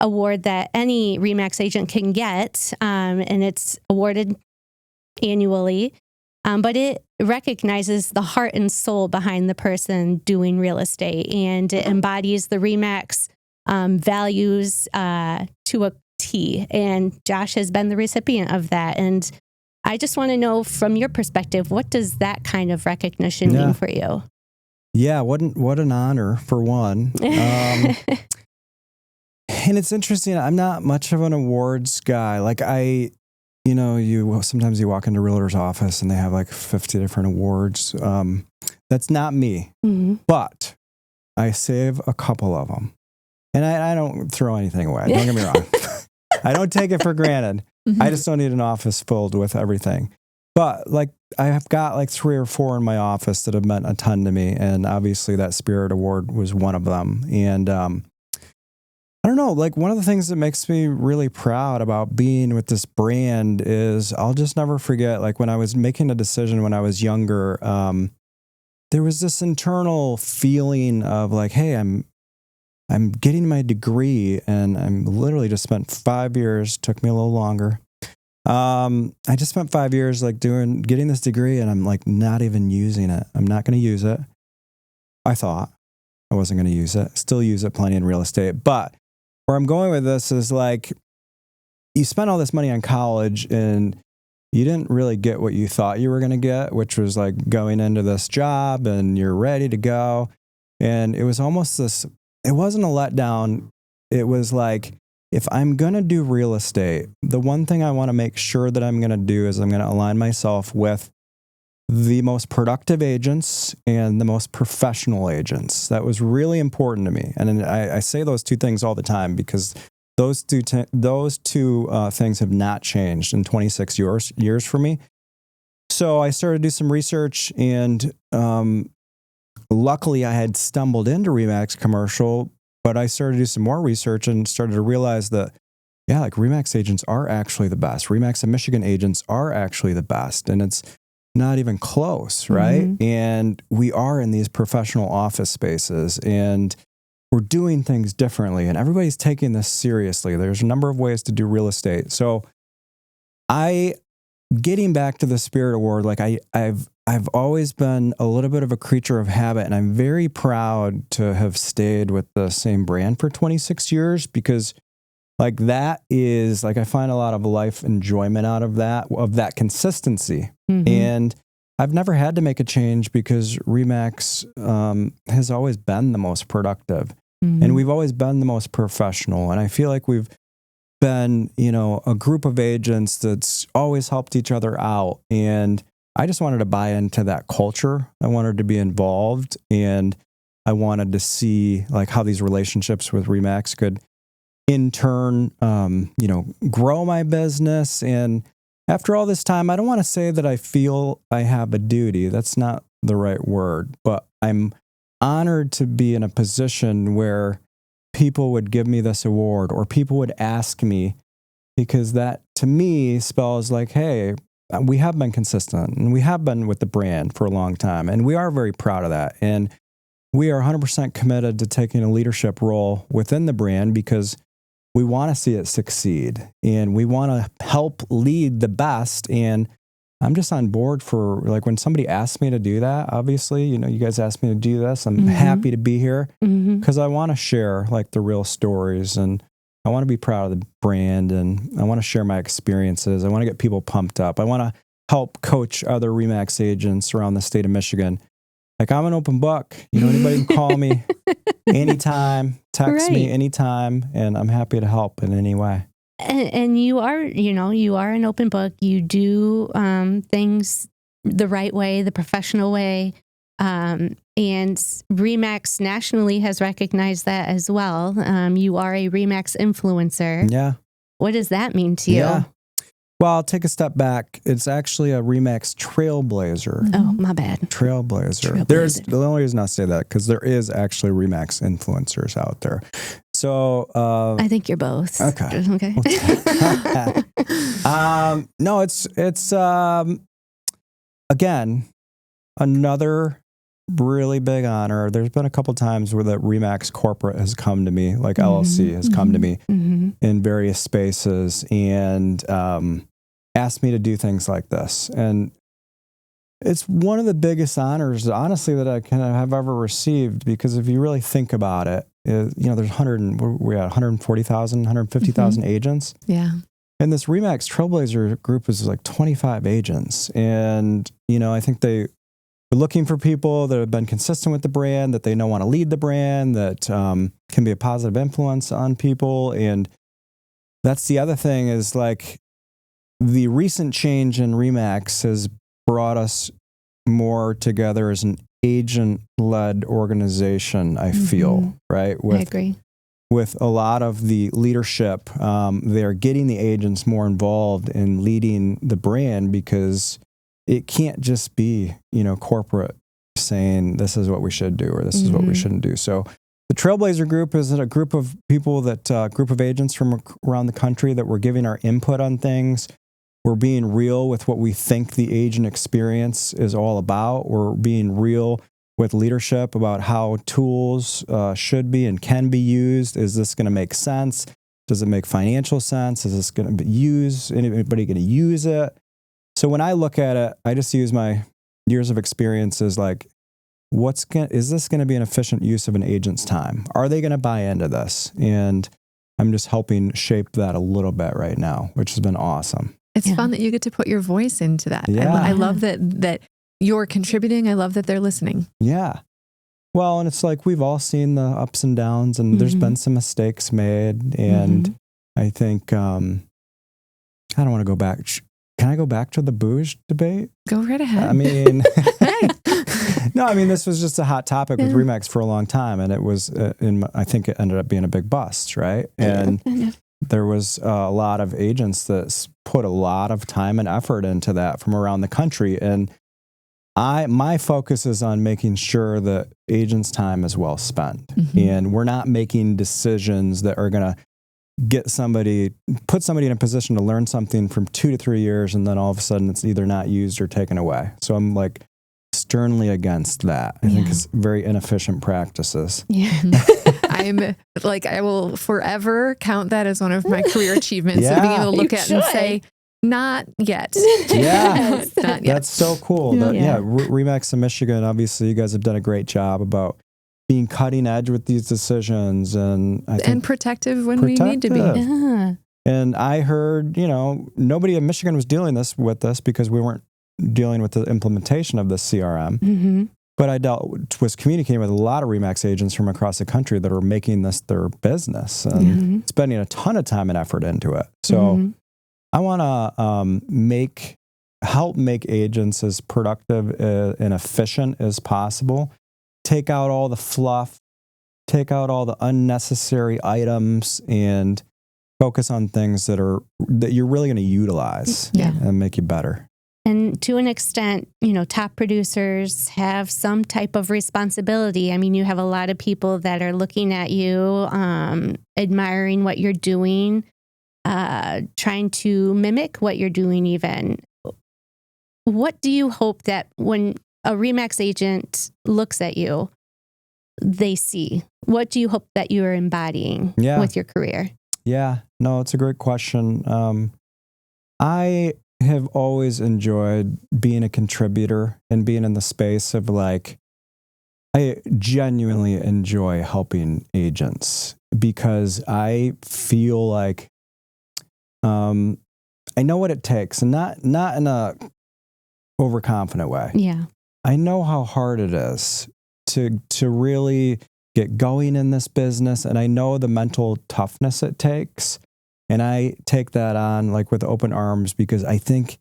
award that any REMAX agent can get. And it's awarded annually. But it recognizes the heart and soul behind the person doing real estate, and it embodies the REMAX values to a T. And Josh has been the recipient of that. And I just want to know from your perspective, what does that kind of recognition mean for you? Yeah, what an honor for one. And it's interesting. I'm not much of an awards guy. Like sometimes you walk into a realtor's office and they have like 50 different awards. That's not me, but I save a couple of them. And I don't throw anything away. Don't get me wrong. I don't take it for granted. I just don't need an office filled with everything. But like I have got like 3 or 4 in my office that have meant a ton to me. And obviously that Spirit Award was one of them. And I don't know, like one of the things that makes me really proud about being with this brand is I'll just never forget, like when I was making a decision when I was younger, there was this internal feeling of like, hey, I'm getting my degree and I'm literally just spent 5 years, took me a little longer. I just spent 5 years like getting this degree and I'm like not even using it. I'm not going to use it. I thought I wasn't going to use it. Still use it plenty in real estate, but where I'm going with this is like, you spent all this money on college and you didn't really get what you thought you were going to get, which was like going into this job and you're ready to go. And it was almost it wasn't a letdown. It was like, if I'm going to do real estate, the one thing I want to make sure that I'm going to do is I'm going to align myself with the most productive agents and the most professional agents. That was really important to me. And I say those two things all the time because those two things have not changed in 26 years for me. So I started to do some research and luckily I had stumbled into REMAX commercial, but I started to do some more research and started to realize that, yeah, like REMAX agents are actually the best. REMAX of Michigan agents are actually the best. And it's not even close, right? And we are in these professional office spaces and we're doing things differently and everybody's taking this seriously. There's a number of ways to do real estate. So getting back to the Spirit Award, like I've always been a little bit of a creature of habit and I'm very proud to have stayed with the same brand for 26 years because like that is like, I find a lot of life enjoyment out of that consistency. And I've never had to make a change because REMAX has always been the most productive and we've always been the most professional. And I feel like we've been, a group of agents that's always helped each other out. And I just wanted to buy into that culture. I wanted to be involved and I wanted to see like how these relationships with REMAX could in turn, grow my business. And after all this time, I don't want to say that I feel I have a duty. That's not the right word, but I'm honored to be in a position where people would give me this award or people would ask me, because that to me spells like, hey, we have been consistent and we have been with the brand for a long time. And we are very proud of that. And we are 100% committed to taking a leadership role within the brand because we want to see it succeed and we want to help lead the best. And I'm just on board for like when somebody asks me to do that, obviously, you guys asked me to do this. I'm happy to be here because I want to share like the real stories and I want to be proud of the brand and I want to share my experiences. I want to get people pumped up. I want to help coach other REMAX agents around the state of Michigan. Like I'm an open book. Anybody can call me anytime, text me anytime, and I'm happy to help in any way. And you are an open book. You do things the right way, the professional way. And REMAX nationally has recognized that as well. You are a REMAX influencer. Yeah. What does that mean to you? Yeah. Well, I'll take a step back. It's actually a REMAX Trailblazer. Oh, my bad. Trailblazer. There's the only reason I say that because there is actually REMAX influencers out there. So I think you're both. Okay. Okay. No, it's again another really big honor. There's been a couple times where the REMAX corporate has come to me, like LLC has come to me in various spaces and asked me to do things like this. And it's one of the biggest honors, honestly, that I can have ever received, because if you really think about it, there's 140,000, 150,000 agents. Yeah. And this REMAX Trailblazer group is like 25 agents. And, I think they're looking for people that have been consistent with the brand, that they know want to lead the brand, that can be a positive influence on people. And that's the other thing is like the recent change in REMAX has brought us more together as an agent-led organization, I feel, right? I agree. With a lot of the leadership, they're getting the agents more involved in leading the brand, because it can't just be, corporate saying this is what we should do or this is what we shouldn't do. So the Trailblazer Group is a group of people group of agents from around the country that we're giving our input on things. We're being real with what we think the agent experience is all about. We're being real with leadership about how tools should be and can be used. Is this going to make sense? Does it make financial sense? Is this going to be used? Anybody going to use it? So when I look at it, I just use my years of experience as like, is this going to be an efficient use of an agent's time? Are they going to buy into this? And I'm just helping shape that a little bit right now, which has been awesome. It's fun that you get to put your voice into that. Yeah. I love that you're contributing. I love that they're listening. Yeah. Well, and it's like we've all seen the ups and downs, and there's been some mistakes made. And I think, I don't want to go back. Can I go back to the bouge debate? Go right ahead. I mean, this was just a hot topic with REMAX for a long time. And it was, I think it ended up being a big bust, right? And there was a lot of agents that put a lot of time and effort into that from around the country. And my focus is on making sure that agents' time is well spent. And we're not making decisions that are going to put somebody in a position to learn something from 2 to 3 years, and then all of a sudden it's either not used or taken away. So I'm like sternly against that. I think it's very inefficient practices. Yeah. I will forever count that as one of my career achievements of being able to look at it and say, not yet. Yeah. Not yet. That's so cool. REMAX of Michigan, obviously you guys have done a great job about being cutting edge with these decisions and protective when we need to be. Yeah. And I heard, nobody in Michigan was dealing with this because we weren't dealing with the implementation of the CRM. But I was communicating with a lot of REMAX agents from across the country that are making this their business and spending a ton of time and effort into it. So I want to help make agents as productive and efficient as possible. Take out all the fluff, take out all the unnecessary items, and focus on things that you're really going to utilize and make you better. And to an extent, top producers have some type of responsibility. I mean, you have a lot of people that are looking at you, admiring what you're doing, trying to mimic what you're doing even. What do you hope that when a REMAX agent looks at you, they see? What do you hope that you are embodying with your career? Yeah, no, it's a great question. I have always enjoyed being a contributor and being in the space of I genuinely enjoy helping agents because I feel like I know what it takes, and not in a overconfident way. Yeah. I know how hard it is to really get going in this business, and I know the mental toughness it takes. And I take that on with open arms because I think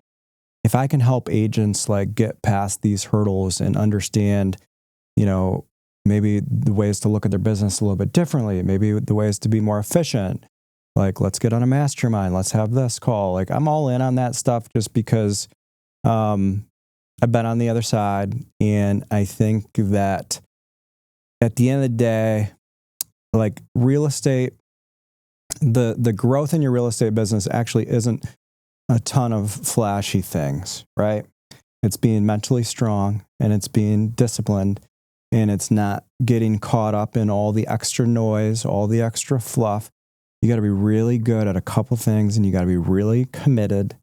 if I can help agents get past these hurdles and understand, maybe the ways to look at their business a little bit differently, maybe the ways to be more efficient, Like, let's get on a mastermind. Let's have this call. Like, I'm all in on that stuff just because I've been on the other side. And I think that at the end of the day, like real estate, the growth in your real estate business actually isn't a ton of flashy things, right? It's being mentally strong and it's being disciplined and it's not getting caught up in all the extra noise, all the extra fluff. You got to be really good at a couple things and you got to be really committed.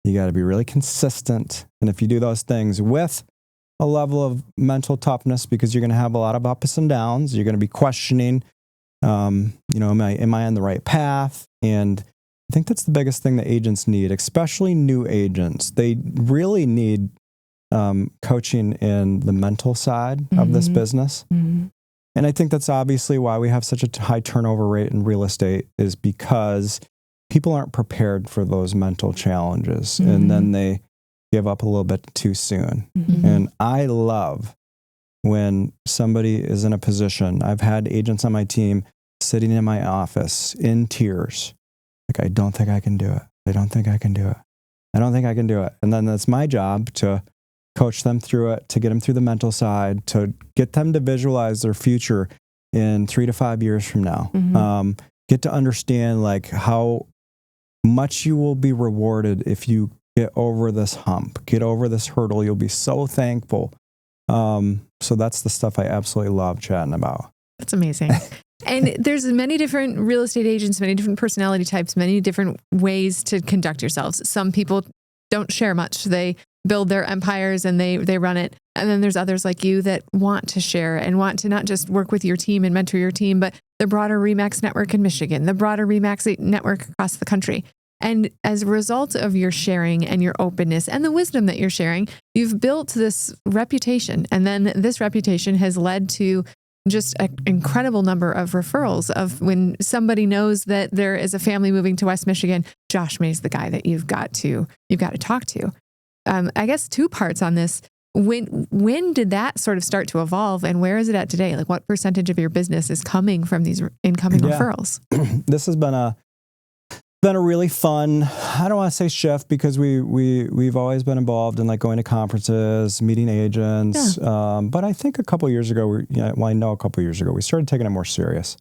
You got to be really consistent. And if you do those things with a level of mental toughness, because you're going to have a lot of ups and downs, you're going to be questioning, am I on the right path? And I think that's the biggest thing that agents need, especially new agents. They really need coaching in the mental side of this business. Mm-hmm. And I think that's obviously why we have such a high turnover rate in real estate, is because people aren't prepared for those mental challenges. Mm-hmm. And then they give up a little bit too soon. Mm-hmm. And I love when somebody is in a position. I've had agents on my team sitting in my office in tears. Like, I don't think I can do it. I don't think I can do it. I don't think I can do it. And then it's my job to coach them through it, to get them through the mental side, to get them to visualize their future in 3 to 5 years from now. Mm-hmm. Get to understand like how much you will be rewarded if you get over this hump, get over this hurdle. You'll be so thankful. So that's the stuff I absolutely love chatting about. That's amazing. And there's many different real estate agents, many different personality types, many different ways to conduct yourselves. Some people don't share much. They build their empires and they run it. And then there's others like you that want to share and want to not just work with your team and mentor your team, but the broader REMAX network in Michigan, the broader REMAX network across the country. And as a result of your sharing and your openness and the wisdom that you're sharing, you've built this reputation. And then this reputation has led to just an incredible number of referrals of when somebody knows that there is a family moving to West Michigan, Josh May's the guy that you've got to talk to. I guess 2 parts on this. When did that sort of start to evolve and where is it at today? Like what percentage of your business is coming from these incoming referrals? This has been a really fun, I don't want to say shift, because we've always been involved in like going to conferences, meeting agents. Yeah. But I think a couple of years ago, we started taking it more serious.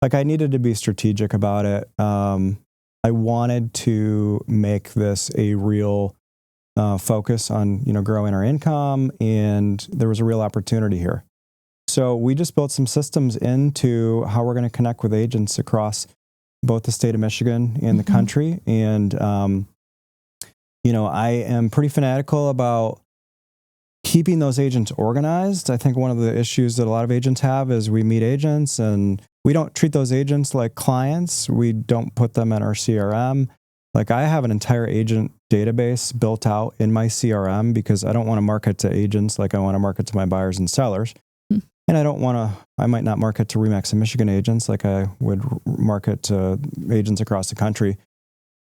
Like I needed to be strategic about it. I wanted to make this a real focus on, growing our income, and there was a real opportunity here. So we just built some systems into how we're going to connect with agents across both the state of Michigan and the country. And, I am pretty fanatical about keeping those agents organized. I think one of the issues that a lot of agents have is we meet agents and we don't treat those agents like clients. We don't put them in our CRM. Like I have an entire agent database built out in my CRM because I don't want to market to agents like I want to market to my buyers and sellers. And I might not market to REMAX of Michigan agents like I would market to agents across the country.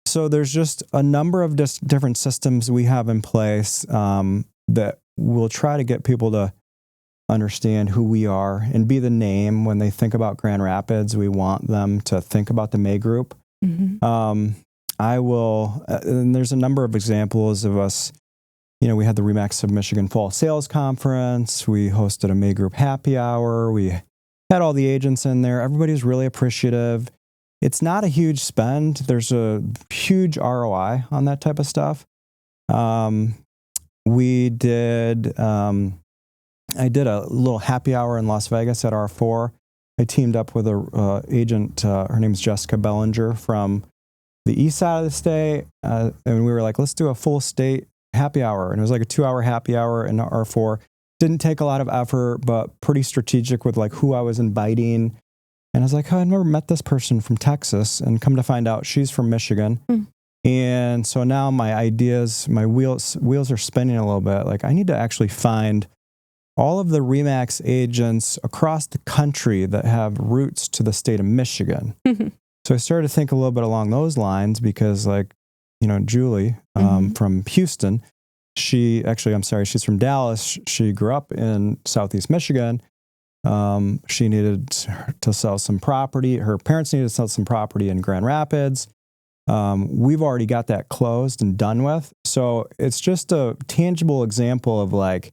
So there's just a number of different systems we have in place that will try to get people to understand who we are and be the name. When they think about Grand Rapids, we want them to think about the May Group. Mm-hmm. And there's a number of examples of us. We had the REMAX of Michigan Fall Sales Conference. We hosted a May Group happy hour. We had all the agents in there. Everybody's really appreciative. It's not a huge spend. There's a huge ROI on that type of stuff. I did a little happy hour in Las Vegas at R4. I teamed up with a agent. Her name's Jessica Bellinger from the east side of the state. And we were like, let's do a full state happy hour. And it was like a 2-hour happy hour in R4. Didn't take a lot of effort, but pretty strategic with like who I was inviting. And I was like, I've never met this person from Texas, and come to find out she's from Michigan. And so now my wheels are spinning a little bit. Like I need to actually find all of the REMAX agents across the country that have roots to the state of Michigan. So I started to think a little bit along those lines because Julie from Houston, she's from Dallas. She grew up in Southeast Michigan. She needed to sell some property. Her parents needed to sell some property in Grand Rapids. We've already got that closed and done with. So it's just a tangible example of like,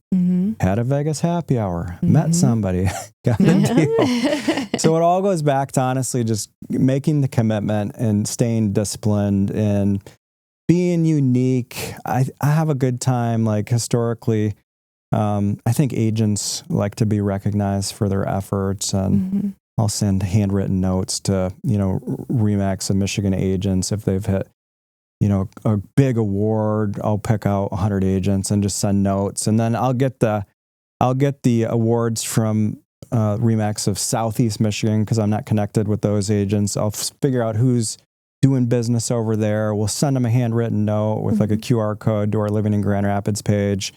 had a Vegas happy hour, met somebody, got a deal. So it all goes back to honestly just making the commitment and staying disciplined and being unique. I have a good time, like historically. I think agents like to be recognized for their efforts, and I'll send handwritten notes to, REMAX of Michigan agents. If they've hit, a big award, I'll pick out 100 agents and just send notes. And then I'll get the awards from REMAX of Southeast Michigan because I'm not connected with those agents. I'll figure out who's doing business over there. We'll send them a handwritten note with like a QR code to our Living in Grand Rapids page.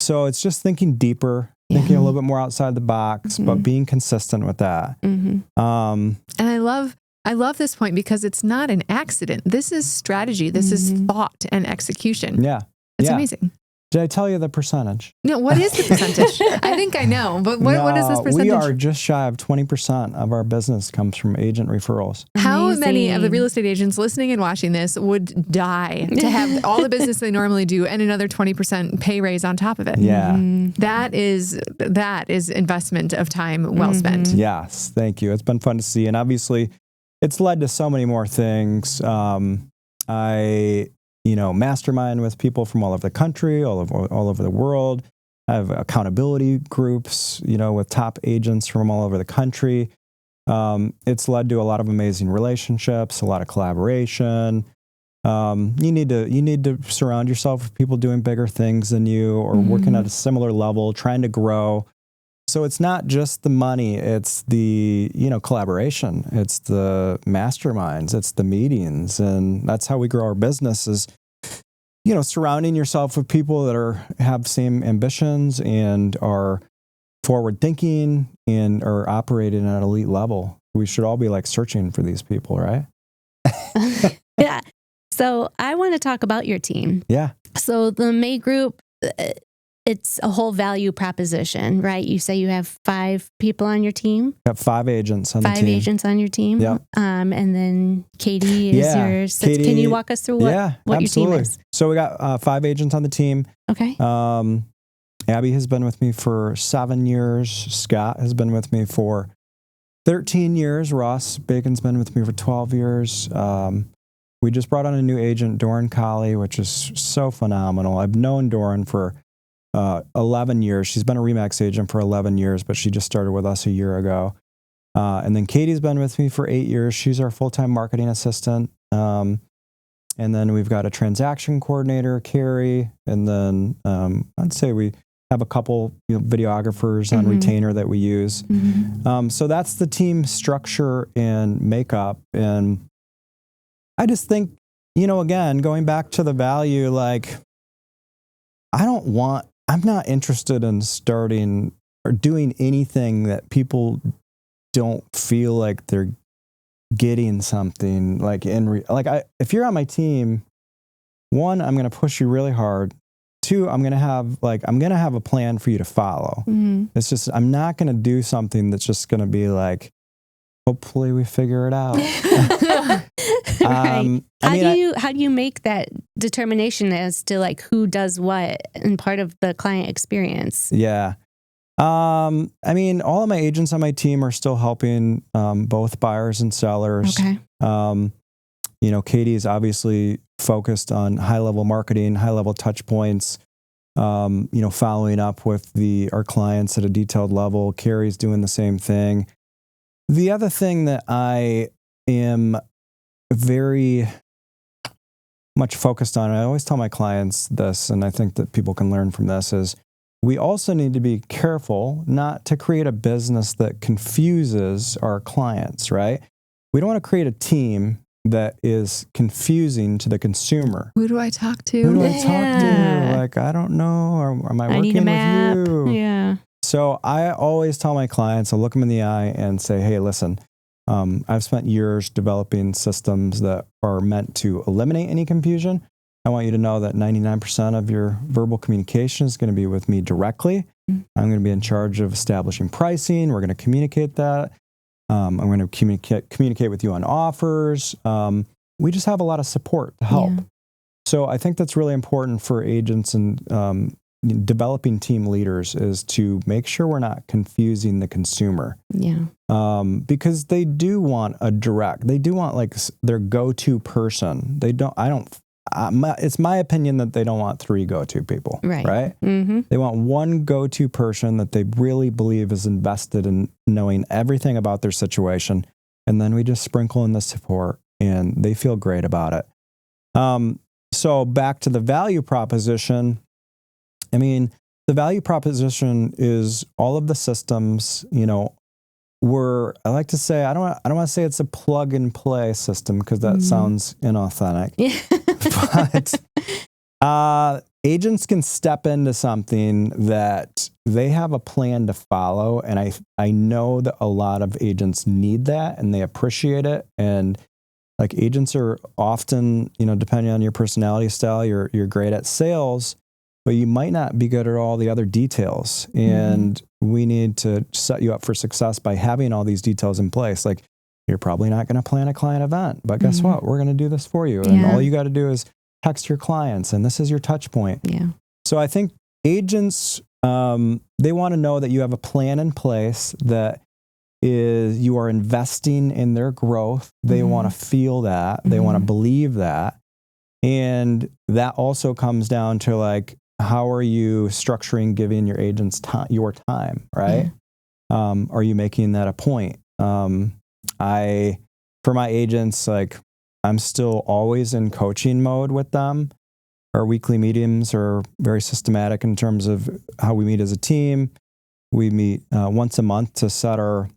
So it's just thinking deeper, thinking a little bit more outside the box, but being consistent with that. And I love this point because it's not an accident. This is strategy. This is thought and execution. Yeah. It's amazing. Did I tell you the percentage? No, what is the percentage? I think I know, but what is this percentage? We are just shy of 20% of our business comes from agent referrals. How many of the real estate agents listening and watching this would die to have all the business they normally do and another 20% pay raise on top of it? Yeah. That is investment of time well spent. Yes. Thank you. It's been fun to see. And obviously it's led to so many more things. I mastermind with people from all over the country, all over the world. I have accountability groups, with top agents from all over the country. It's led to a lot of amazing relationships, a lot of collaboration. You need to surround yourself with people doing bigger things than you or working at a similar level, trying to grow. So it's not just the money, it's the, collaboration. It's the masterminds, it's the meetings. And that's how we grow our business is, surrounding yourself with people that have same ambitions and are forward thinking and are operating at an elite level. We should all be like searching for these people, right? Yeah. So I want to talk about your team. Yeah. So the May Group, it's a whole value proposition, right? You say you have 5 people on your team. Got 5 agents on the team. 5 agents on your team. Yep. And then Katie is yours. So Katie, can you walk us through what your team is? So we got 5 agents on the team. Okay. Abby has been with me for 7 years. Scott has been with me for 13 years. Ross Bacon's been with me for 12 years. We just brought on a new agent, Doran Colley, which is so phenomenal. I've known Doran for 11 years. She's been a REMAX agent for 11 years, but she just started with us a year ago. And then Katie's been with me for 8 years. She's our full-time marketing assistant. And then we've got a transaction coordinator, Carrie. And then I'd say we have a couple videographers on retainer that we use. So that's the team structure and makeup. And I just think, again, going back to the value, like, I'm not interested in starting or doing anything that people don't feel like they're getting something like if you're on my team, 1, I'm going to push you really hard. 2, I'm going to have a plan for you to follow. It's just, I'm not going to do something that's just going to be like, hopefully we figure it out. Right. How do you make that determination as to like who does what and part of the client experience? Yeah. All of my agents on my team are still helping both buyers and sellers. Okay. Katie is obviously focused on high-level marketing, high-level touch points, following up with our clients at a detailed level. Carrie's doing the same thing. The other thing that I am very much focused on, and I always tell my clients this, and I think that people can learn from this, is we also need to be careful not to create a business that confuses our clients, right? We don't want to create a team that is confusing to the consumer. Who do I talk to? Who do I talk to? Like, I don't know. Or am I working need a map. with you? Yeah. So I always tell my clients, I'll look them in the eye and say, hey, listen, I've spent years developing systems that are meant to eliminate any confusion. I want you to know that 99% of your verbal communication is going to be with me directly. I'm going to be in charge of establishing pricing. We're going to communicate that. I'm going to communicate with you on offers. We just have a lot of support to help. Yeah. So I think that's really important for agents and developing team leaders is to make sure we're not confusing the consumer. Yeah. Because they do want they do want like their go-to person. It's my opinion that they don't want 3 go-to people. Right? Mm-hmm. They want one go-to person that they really believe is invested in knowing everything about their situation. And then we just sprinkle in the support and they feel great about it. So back to the value proposition. I mean, the value proposition is all of the systems, I like to say, I don't want to say it's a plug and play system because that sounds inauthentic. But agents can step into something that they have a plan to follow. And I know that a lot of agents need that and they appreciate it. And like agents are often, depending on your personality style, you're great at sales, but you might not be good at all the other details. And we need to set you up for success by having all these details in place. Like you're probably not going to plan a client event, but guess what? We're going to do this for you. And all you got to do is text your clients and this is your touch point. Yeah. So I think agents, they want to know that you have a plan in place that is you are investing in their growth. They want to feel that. They want to believe that. And that also comes down to like, how are you structuring giving your agents your time, right? Are you making that a point? For my agents, like I'm still always in coaching mode with them. Our weekly meetings are very systematic in terms of how we meet as a team. We meet once a month to set our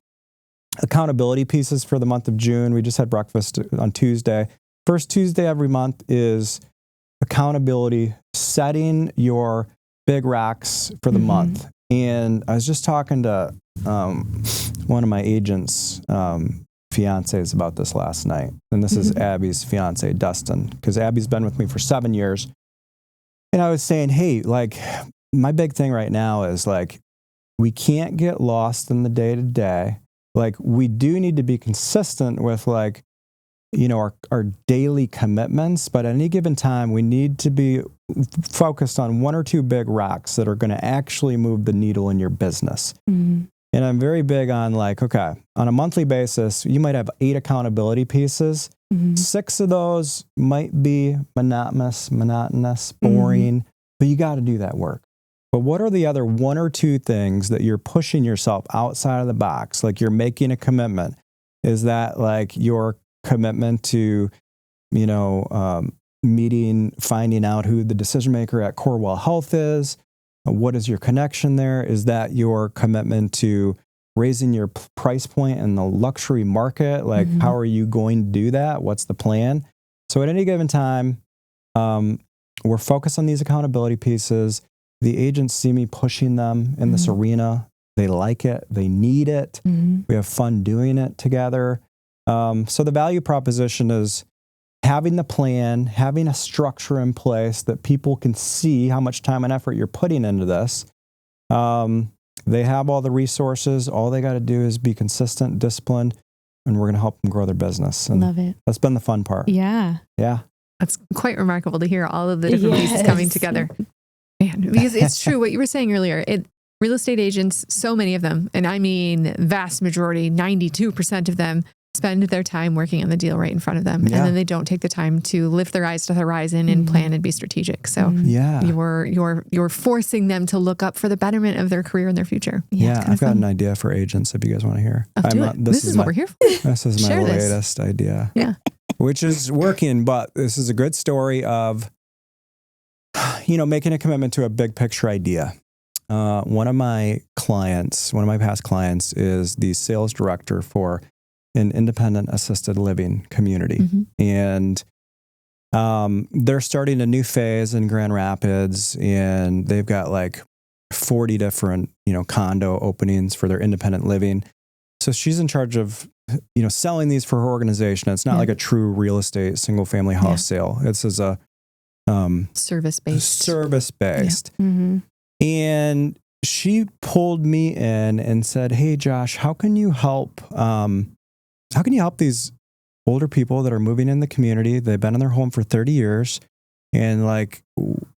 accountability pieces for the month of June. We just had breakfast on Tuesday. First Tuesday every month is accountability, setting your big racks for the month. And I was just talking to one of my agents' fiancés about this last night. And this is Abby's fiancé, Dustin, because Abby's been with me for 7 years. And I was saying, hey, like my big thing right now is like, we can't get lost in the day to day. Like we do need to be consistent with like, our daily commitments, but at any given time, we need to be focused on 1 or 2 big rocks that are going to actually move the needle in your business. And I'm very big on like, okay, on a monthly basis, you might have 8 accountability pieces. 6 of those might be monotonous, boring, but you got to do that work. But what are the other 1 or 2 things that you're pushing yourself outside of the box? Like you're making a commitment. Is that like your commitment to, finding out who the decision maker at Corewell Health is? What is your connection there? Is that your commitment to raising your price point in the luxury market? Like, how are you going to do that? What's the plan? So at any given time, we're focused on these accountability pieces. The agents see me pushing them in this arena. They like it. They need it. We have fun doing it together. So the value proposition is having the plan, having a structure in place that people can see how much time and effort you're putting into this. They have all the resources. All they got to do is be consistent, disciplined, and we're going to help them grow their business. And love it. That's been the fun part. Yeah. Yeah. That's quite remarkable to hear all of the different pieces coming together. Man, because it's true what you were saying earlier. Real estate agents, so many of them, and I mean vast majority, 92% of them, spend their time working on the deal right in front of them. And then they don't take the time to lift their eyes to the horizon and plan and be strategic. So you're forcing them to look up for the betterment of their career and their future. Yeah, I've got an idea for agents if you guys want to hear. This is what we're here for. This is my latest idea. Yeah. Which is working, but this is a good story of, making a commitment to a big picture idea. One of my past clients is the sales director for an independent assisted living community. And they're starting a new phase in Grand Rapids, and they've got like 40 different, condo openings for their independent living. So she's in charge of, selling these for her organization. It's not like a true real estate single family house sale. It's as a service-based. And she pulled me in and said, "Hey, Josh, how can you help? How can you help these older people that are moving in the community? They've been in their home for 30 years. And like,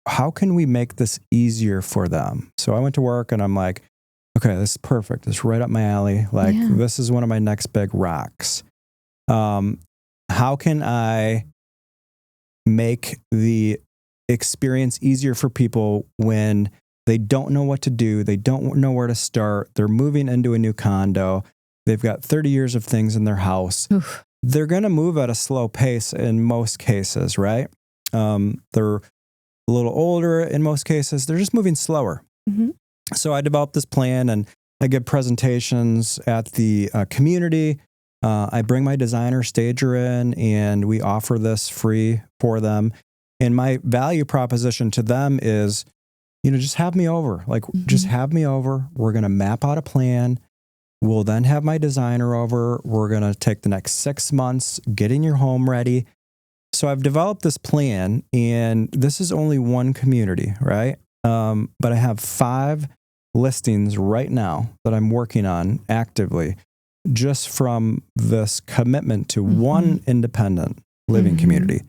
how can we make this easier for them?" So I went to work and I'm like, okay, this is perfect. This is right up my alley. Like, this is one of my next big rocks. How can I make the experience easier for people when they don't know what to do? They don't know where to start. They're moving into a new condo. They've got 30 years of things in their house. Oof. They're going to move at a slow pace in most cases, right? They're a little older in most cases. They're just moving slower. Mm-hmm. So I developed this plan and I give presentations at the community. I bring my designer stager in and we offer this free for them. And my value proposition to them is, just have me over. Like, just have me over. We're going to map out a plan. We'll then have my designer over. We're going to take the next 6 months getting your home ready. So I've developed this plan, and this is only one community, right? But I have 5 listings right now that I'm working on actively just from this commitment to one independent living community.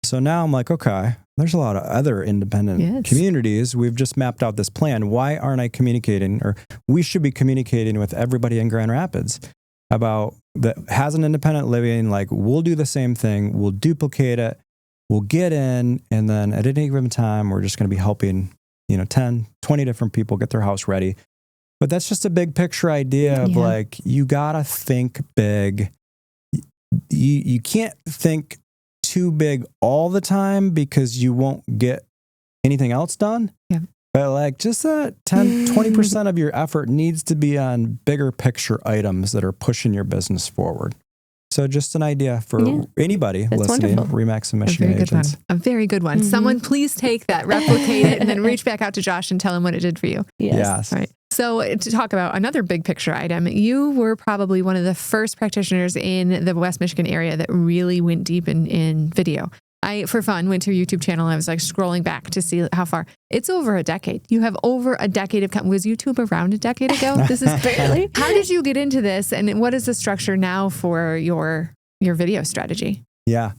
So now I'm like, okay, there's a lot of other independent communities. We've just mapped out this plan. Why aren't I communicating, or we should be communicating with everybody in Grand Rapids about that has an independent living? Like, we'll do the same thing. We'll duplicate it. We'll get in. And then at any given time, we're just going to be helping, 10, 20 different people get their house ready. But that's just a big picture idea of like, you got to think big. You can't think too big all the time because you won't get anything else done. Yeah. But like, just that 10, 20% of your effort needs to be on bigger picture items that are pushing your business forward. So just an idea for anybody listening. Wonderful. REMAX of Michigan agents. A very good one. Someone please take that, replicate it, and then reach back out to Josh and tell him what it did for you. Yes. All right. So to talk about another big picture item, you were probably one of the first practitioners in the West Michigan area that really went deep in video. I, for fun, went to your YouTube channel and I was like scrolling back to see how far. It's over a decade. You have over a decade of, was YouTube around a decade ago? This is barely. How did you get into this, and what is the structure now for your video strategy? Yeah.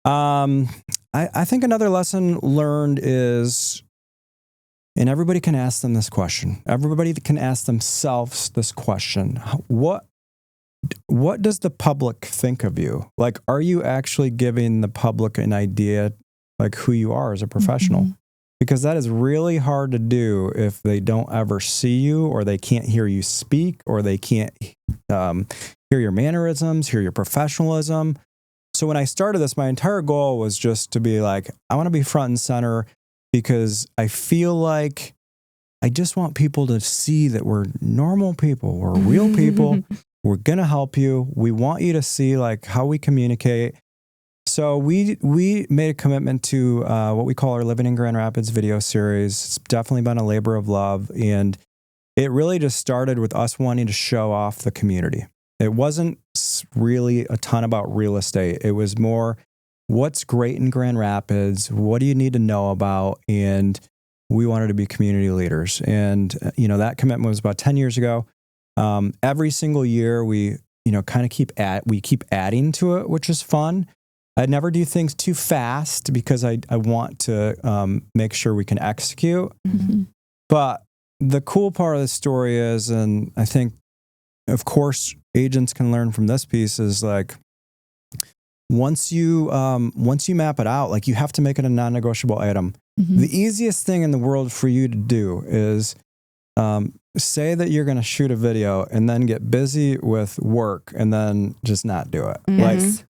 I think another lesson learned is, and everybody can ask them this question. Everybody can ask themselves this question. What does the public think of you? Like, are you actually giving the public an idea, like who you are as a professional? Mm-hmm. Because that is really hard to do if they don't ever see you, or they can't hear you speak, or they can't hear your mannerisms, hear your professionalism. So when I started this, my entire goal was just to be like, I want to be front and center, because I feel like I just want people to see that we're normal people. We're real people. We're going to help you. We want you to see like how we communicate. So we made a commitment to what we call our Living in Grand Rapids video series. It's definitely been a labor of love. And it really just started with us wanting to show off the community. It wasn't really a ton about real estate. It was more, what's great in Grand Rapids? What do you need to know about? And we wanted to be community leaders. And, that commitment was about 10 years ago. Every single year we, keep adding to it, which is fun. I never do things too fast because I want to make sure we can execute. Mm-hmm. But the cool part of the story is, and I think, of course, agents can learn from this piece, is like, once you map it out, like, you have to make it a non-negotiable item. Mm-hmm. The easiest thing in the world for you to do is say that you're going to shoot a video and then get busy with work and then just not do it. Mm-hmm. Like,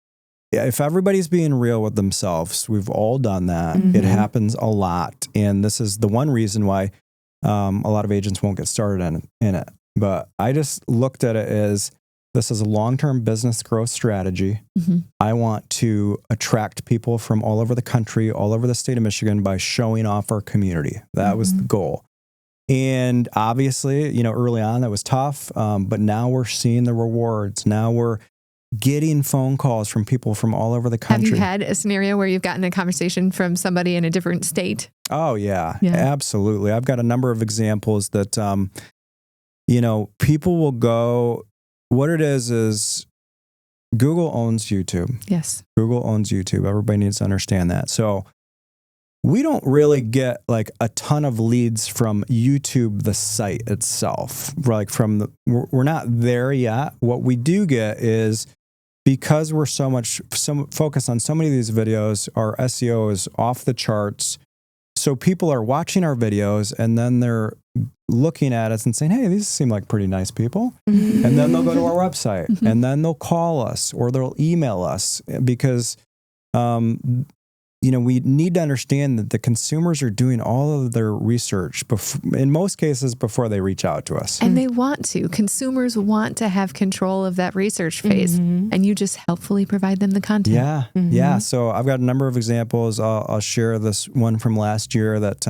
if everybody's being real with themselves, we've all done that. Mm-hmm. It happens a lot. And this is the one reason why a lot of agents won't get started in it. But I just looked at it as, this is a long-term business growth strategy. Mm-hmm. I want to attract people from all over the country, all over the state of Michigan, by showing off our community. That was the goal. And obviously, early on that was tough, but now we're seeing the rewards. Now we're getting phone calls from people from all over the country. Have you had a scenario where you've gotten a conversation from somebody in a different state? Oh, yeah, absolutely. I've got a number of examples that, people will go, what it is Google owns YouTube. Yes. Google owns YouTube. Everybody needs to understand that. So we don't really get like a ton of leads from YouTube, the site itself. Like we're not there yet. What we do get is, because we're so focused on so many of these videos, our SEO is off the charts. So people are watching our videos and then they're looking at us and saying, hey, these seem like pretty nice people. And then they'll go to our website and then they'll call us or they'll email us because, we need to understand that the consumers are doing all of their research in most cases before they reach out to us. And they want to. Consumers want to have control of that research phase, and you just helpfully provide them the content. Yeah. Yeah. So I've got a number of examples. I'll share this one from last year that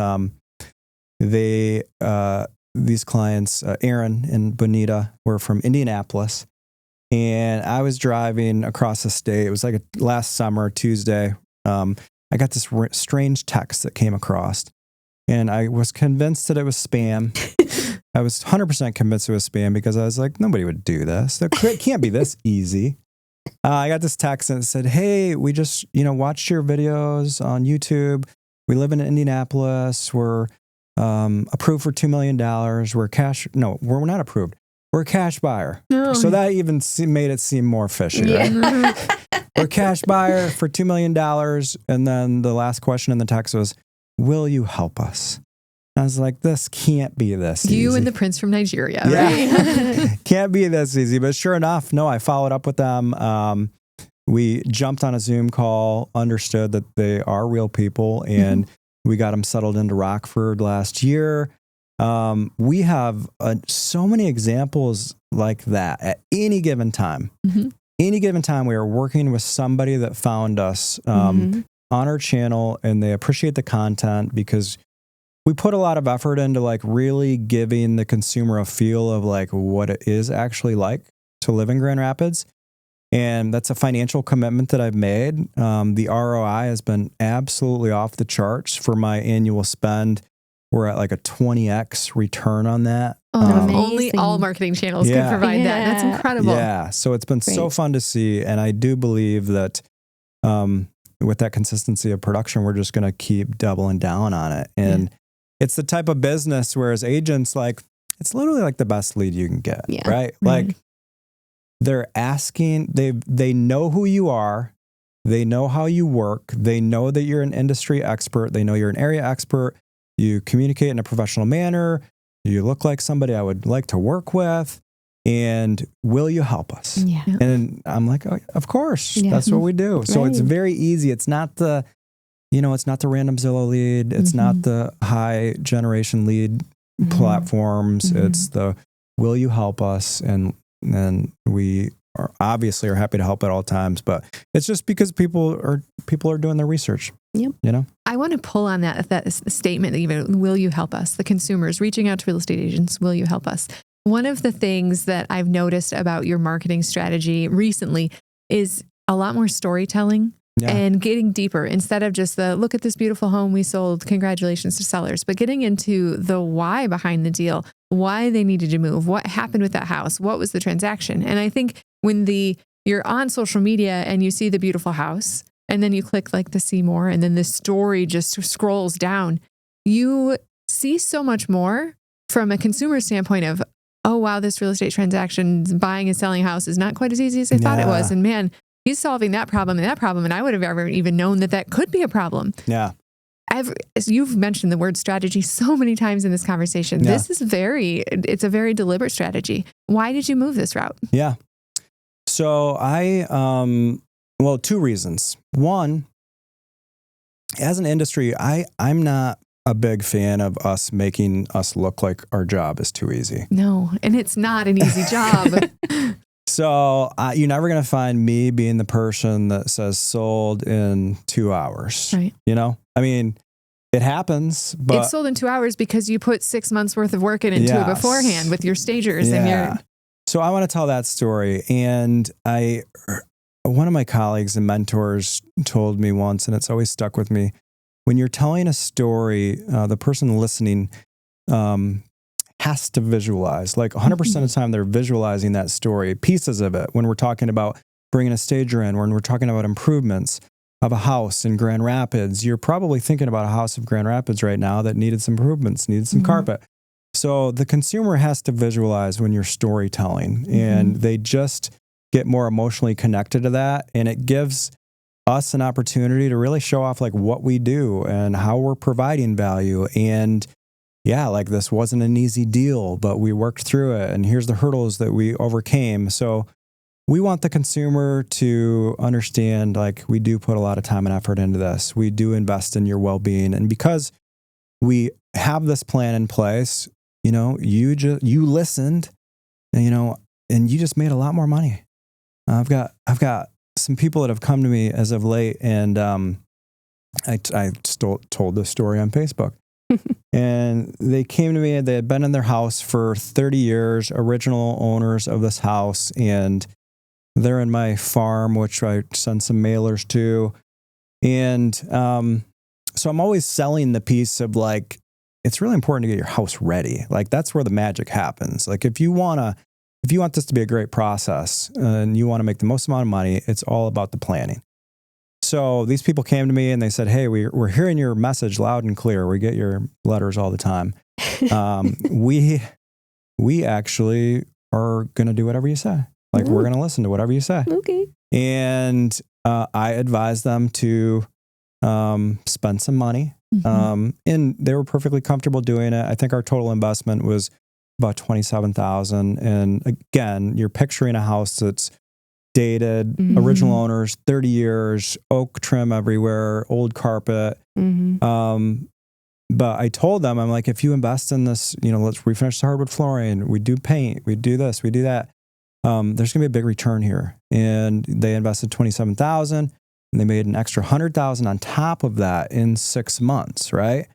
these clients, Aaron and Bonita, were from Indianapolis. And I was driving across the state. It was like last summer, Tuesday. I got this strange text that came across, and I was convinced that it was spam. I was 100% convinced it was spam because I was like, nobody would do this. It can't be this easy. I got this text and it said, hey, we just, watched your videos on YouTube. We live in Indianapolis. We're approved for $2 million. We're not approved. We're a cash buyer. Oh. So that even made it seem more fishy, right? We're a cash buyer for $2 million. And then the last question in the text was, will you help us? I was like, this can't be this easy. You and the prince from Nigeria, right? Can't be this easy. But sure enough, no, I followed up with them. We jumped on a Zoom call, understood that they are real people, and we got them settled into Rockford last year. We have so many examples like that at any given time. Any given time, we are working with somebody that found us on our channel, and they appreciate the content because we put a lot of effort into like really giving the consumer a feel of like what it is actually like to live in Grand Rapids. And that's a financial commitment that I've made. The ROI has been absolutely off the charts for my annual spend. We're at like a 20x return on that. Only all marketing channels could provide that. That's incredible. Yeah. So it's been so fun to see. And I do believe that with that consistency of production, we're just going to keep doubling down on it. And it's the type of business where as agents, like, it's literally like the best lead you can get, right? Like they're asking, they know who you are. They know how you work. They know that you're an industry expert. They know you're an area expert. You communicate in a professional manner. You look like somebody I would like to work with. And will you help us? Yeah. And I'm like, oh, of course, that's what we do. So it's very easy. It's not the, it's not the random Zillow lead. It's not the high generation lead platforms. It's the, will you help us? And we are obviously happy to help at all times, but it's just because people are doing their research. I want to pull on that statement, even, will you help us? The consumers reaching out to real estate agents, will you help us? One of the things that I've noticed about your marketing strategy recently is a lot more storytelling and getting deeper instead of just the, look at this beautiful home we sold, congratulations to sellers, but getting into the why behind the deal, why they needed to move, what happened with that house, what was the transaction. And I think when you're on social media and you see the beautiful house, and then you click like the see more, and then the story just scrolls down, you see so much more from a consumer standpoint of, oh, wow, this real estate transaction, buying and selling a house is not quite as easy as I thought it was. And man, he's solving that problem. And I would have ever even known that could be a problem. Yeah. You've mentioned the word strategy so many times in this conversation. Yeah. This is it's a very deliberate strategy. Why did you move this route? Yeah. So well, two reasons. One, as an industry, I'm not a big fan of us making us look like our job is too easy. No, and it's not an easy job. So you're never going to find me being the person that says sold in 2 hours. Right. I mean, it happens, but it's sold in 2 hours because you put 6 months worth of work into it beforehand with your stagers and your. So I want to tell that story. And one of my colleagues and mentors told me once, and it's always stuck with me, when you're telling a story, the person listening has to visualize. Like 100% of the time, they're visualizing that story, pieces of it. When we're talking about bringing a stager in, when we're talking about improvements of a house in Grand Rapids, you're probably thinking about a house of Grand Rapids right now that needed some improvements, needed some carpet. So the consumer has to visualize when you're storytelling, and they just get more emotionally connected to that. And it gives us an opportunity to really show off like what we do and how we're providing value. And yeah, like this wasn't an easy deal, but we worked through it. And here's the hurdles that we overcame. So we want the consumer to understand, like, we do put a lot of time and effort into this. We do invest in your well-being. And because we have this plan in place, you know, you listened, and, you know, and you just made a lot more money. I've got some people that have come to me as of late, and I told this story on Facebook. And they came to me, and they had been in their house for 30 years, original owners of this house, and they're in my farm, which I send some mailers to. And so I'm always selling the piece of like, it's really important to get your house ready. Like that's where the magic happens. Like if you want this to be a great process and you want to make the most amount of money, it's all about the planning. So these people came to me and they said, hey, we're hearing your message loud and clear. We get your letters all the time. We actually are going to do whatever you say. Like we're going to listen to whatever you say. Okay. And I advised them to spend some money. And they were perfectly comfortable doing it. I think our total investment was about $27,000. And again, you're picturing a house that's dated, original owners, 30 years, oak trim everywhere, old carpet. But I told them, I'm like, if you invest in this, you know, let's refinish the hardwood flooring. We do paint, we do this, we do that. There's going to be a big return here. And they invested $27,000 and they made an extra $100,000 on top of that in 6 months. Right.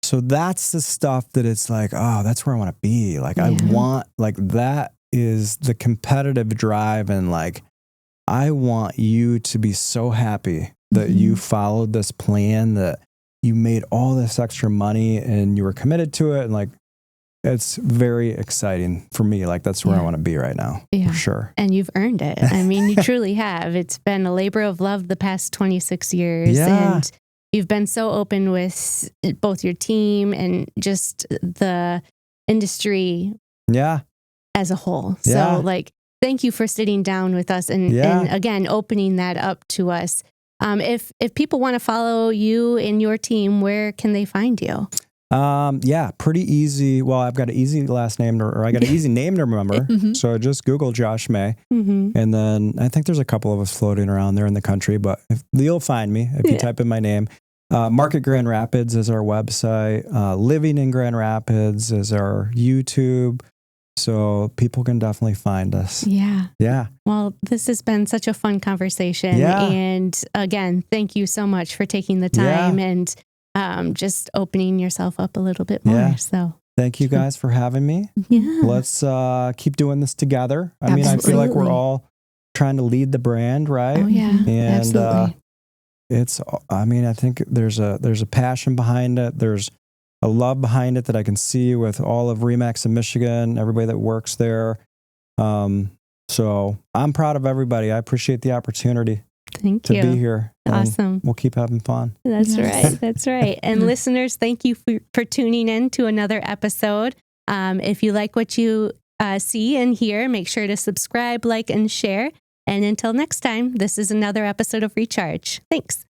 So that's the stuff that it's like, oh, that's where I want to be. Like, I want, like, that is the competitive drive. And like, I want you to be so happy that you followed this plan, that you made all this extra money and you were committed to it. And like, it's very exciting for me. Like that's where I want to be right now, for sure. And you've earned it. I mean, you truly have. It's been a labor of love the past 26 years. And you've been so open with both your team and just the industry as a whole. So like, thank you for sitting down with us and again, opening that up to us. If people want to follow you and your team, where can they find you? Pretty easy. Well, I've got an easy last name, or I got an easy name to remember. So just Google Josh May. And then I think there's a couple of us floating around there in the country, but you'll find me if you type in my name. Market Grand Rapids is our website. Living in Grand Rapids is our YouTube. So people can definitely find us. Yeah. Well, this has been such a fun conversation. And again, thank you so much for taking the time and just opening yourself up a little bit more. So thank you guys for having me. Let's keep doing this together. I mean, I feel like we're all trying to lead the brand, right? And it's, I mean, I think there's a passion behind it. There's a love behind it that I can see with all of REMAX of Michigan, everybody that works there. So I'm proud of everybody. I appreciate the opportunity to be here. Awesome. We'll keep having fun. That's right. That's right. And listeners, thank you for tuning in to another episode. If you like what you see and hear, make sure to subscribe, like, and share. And until next time, this is another episode of Recharge. Thanks.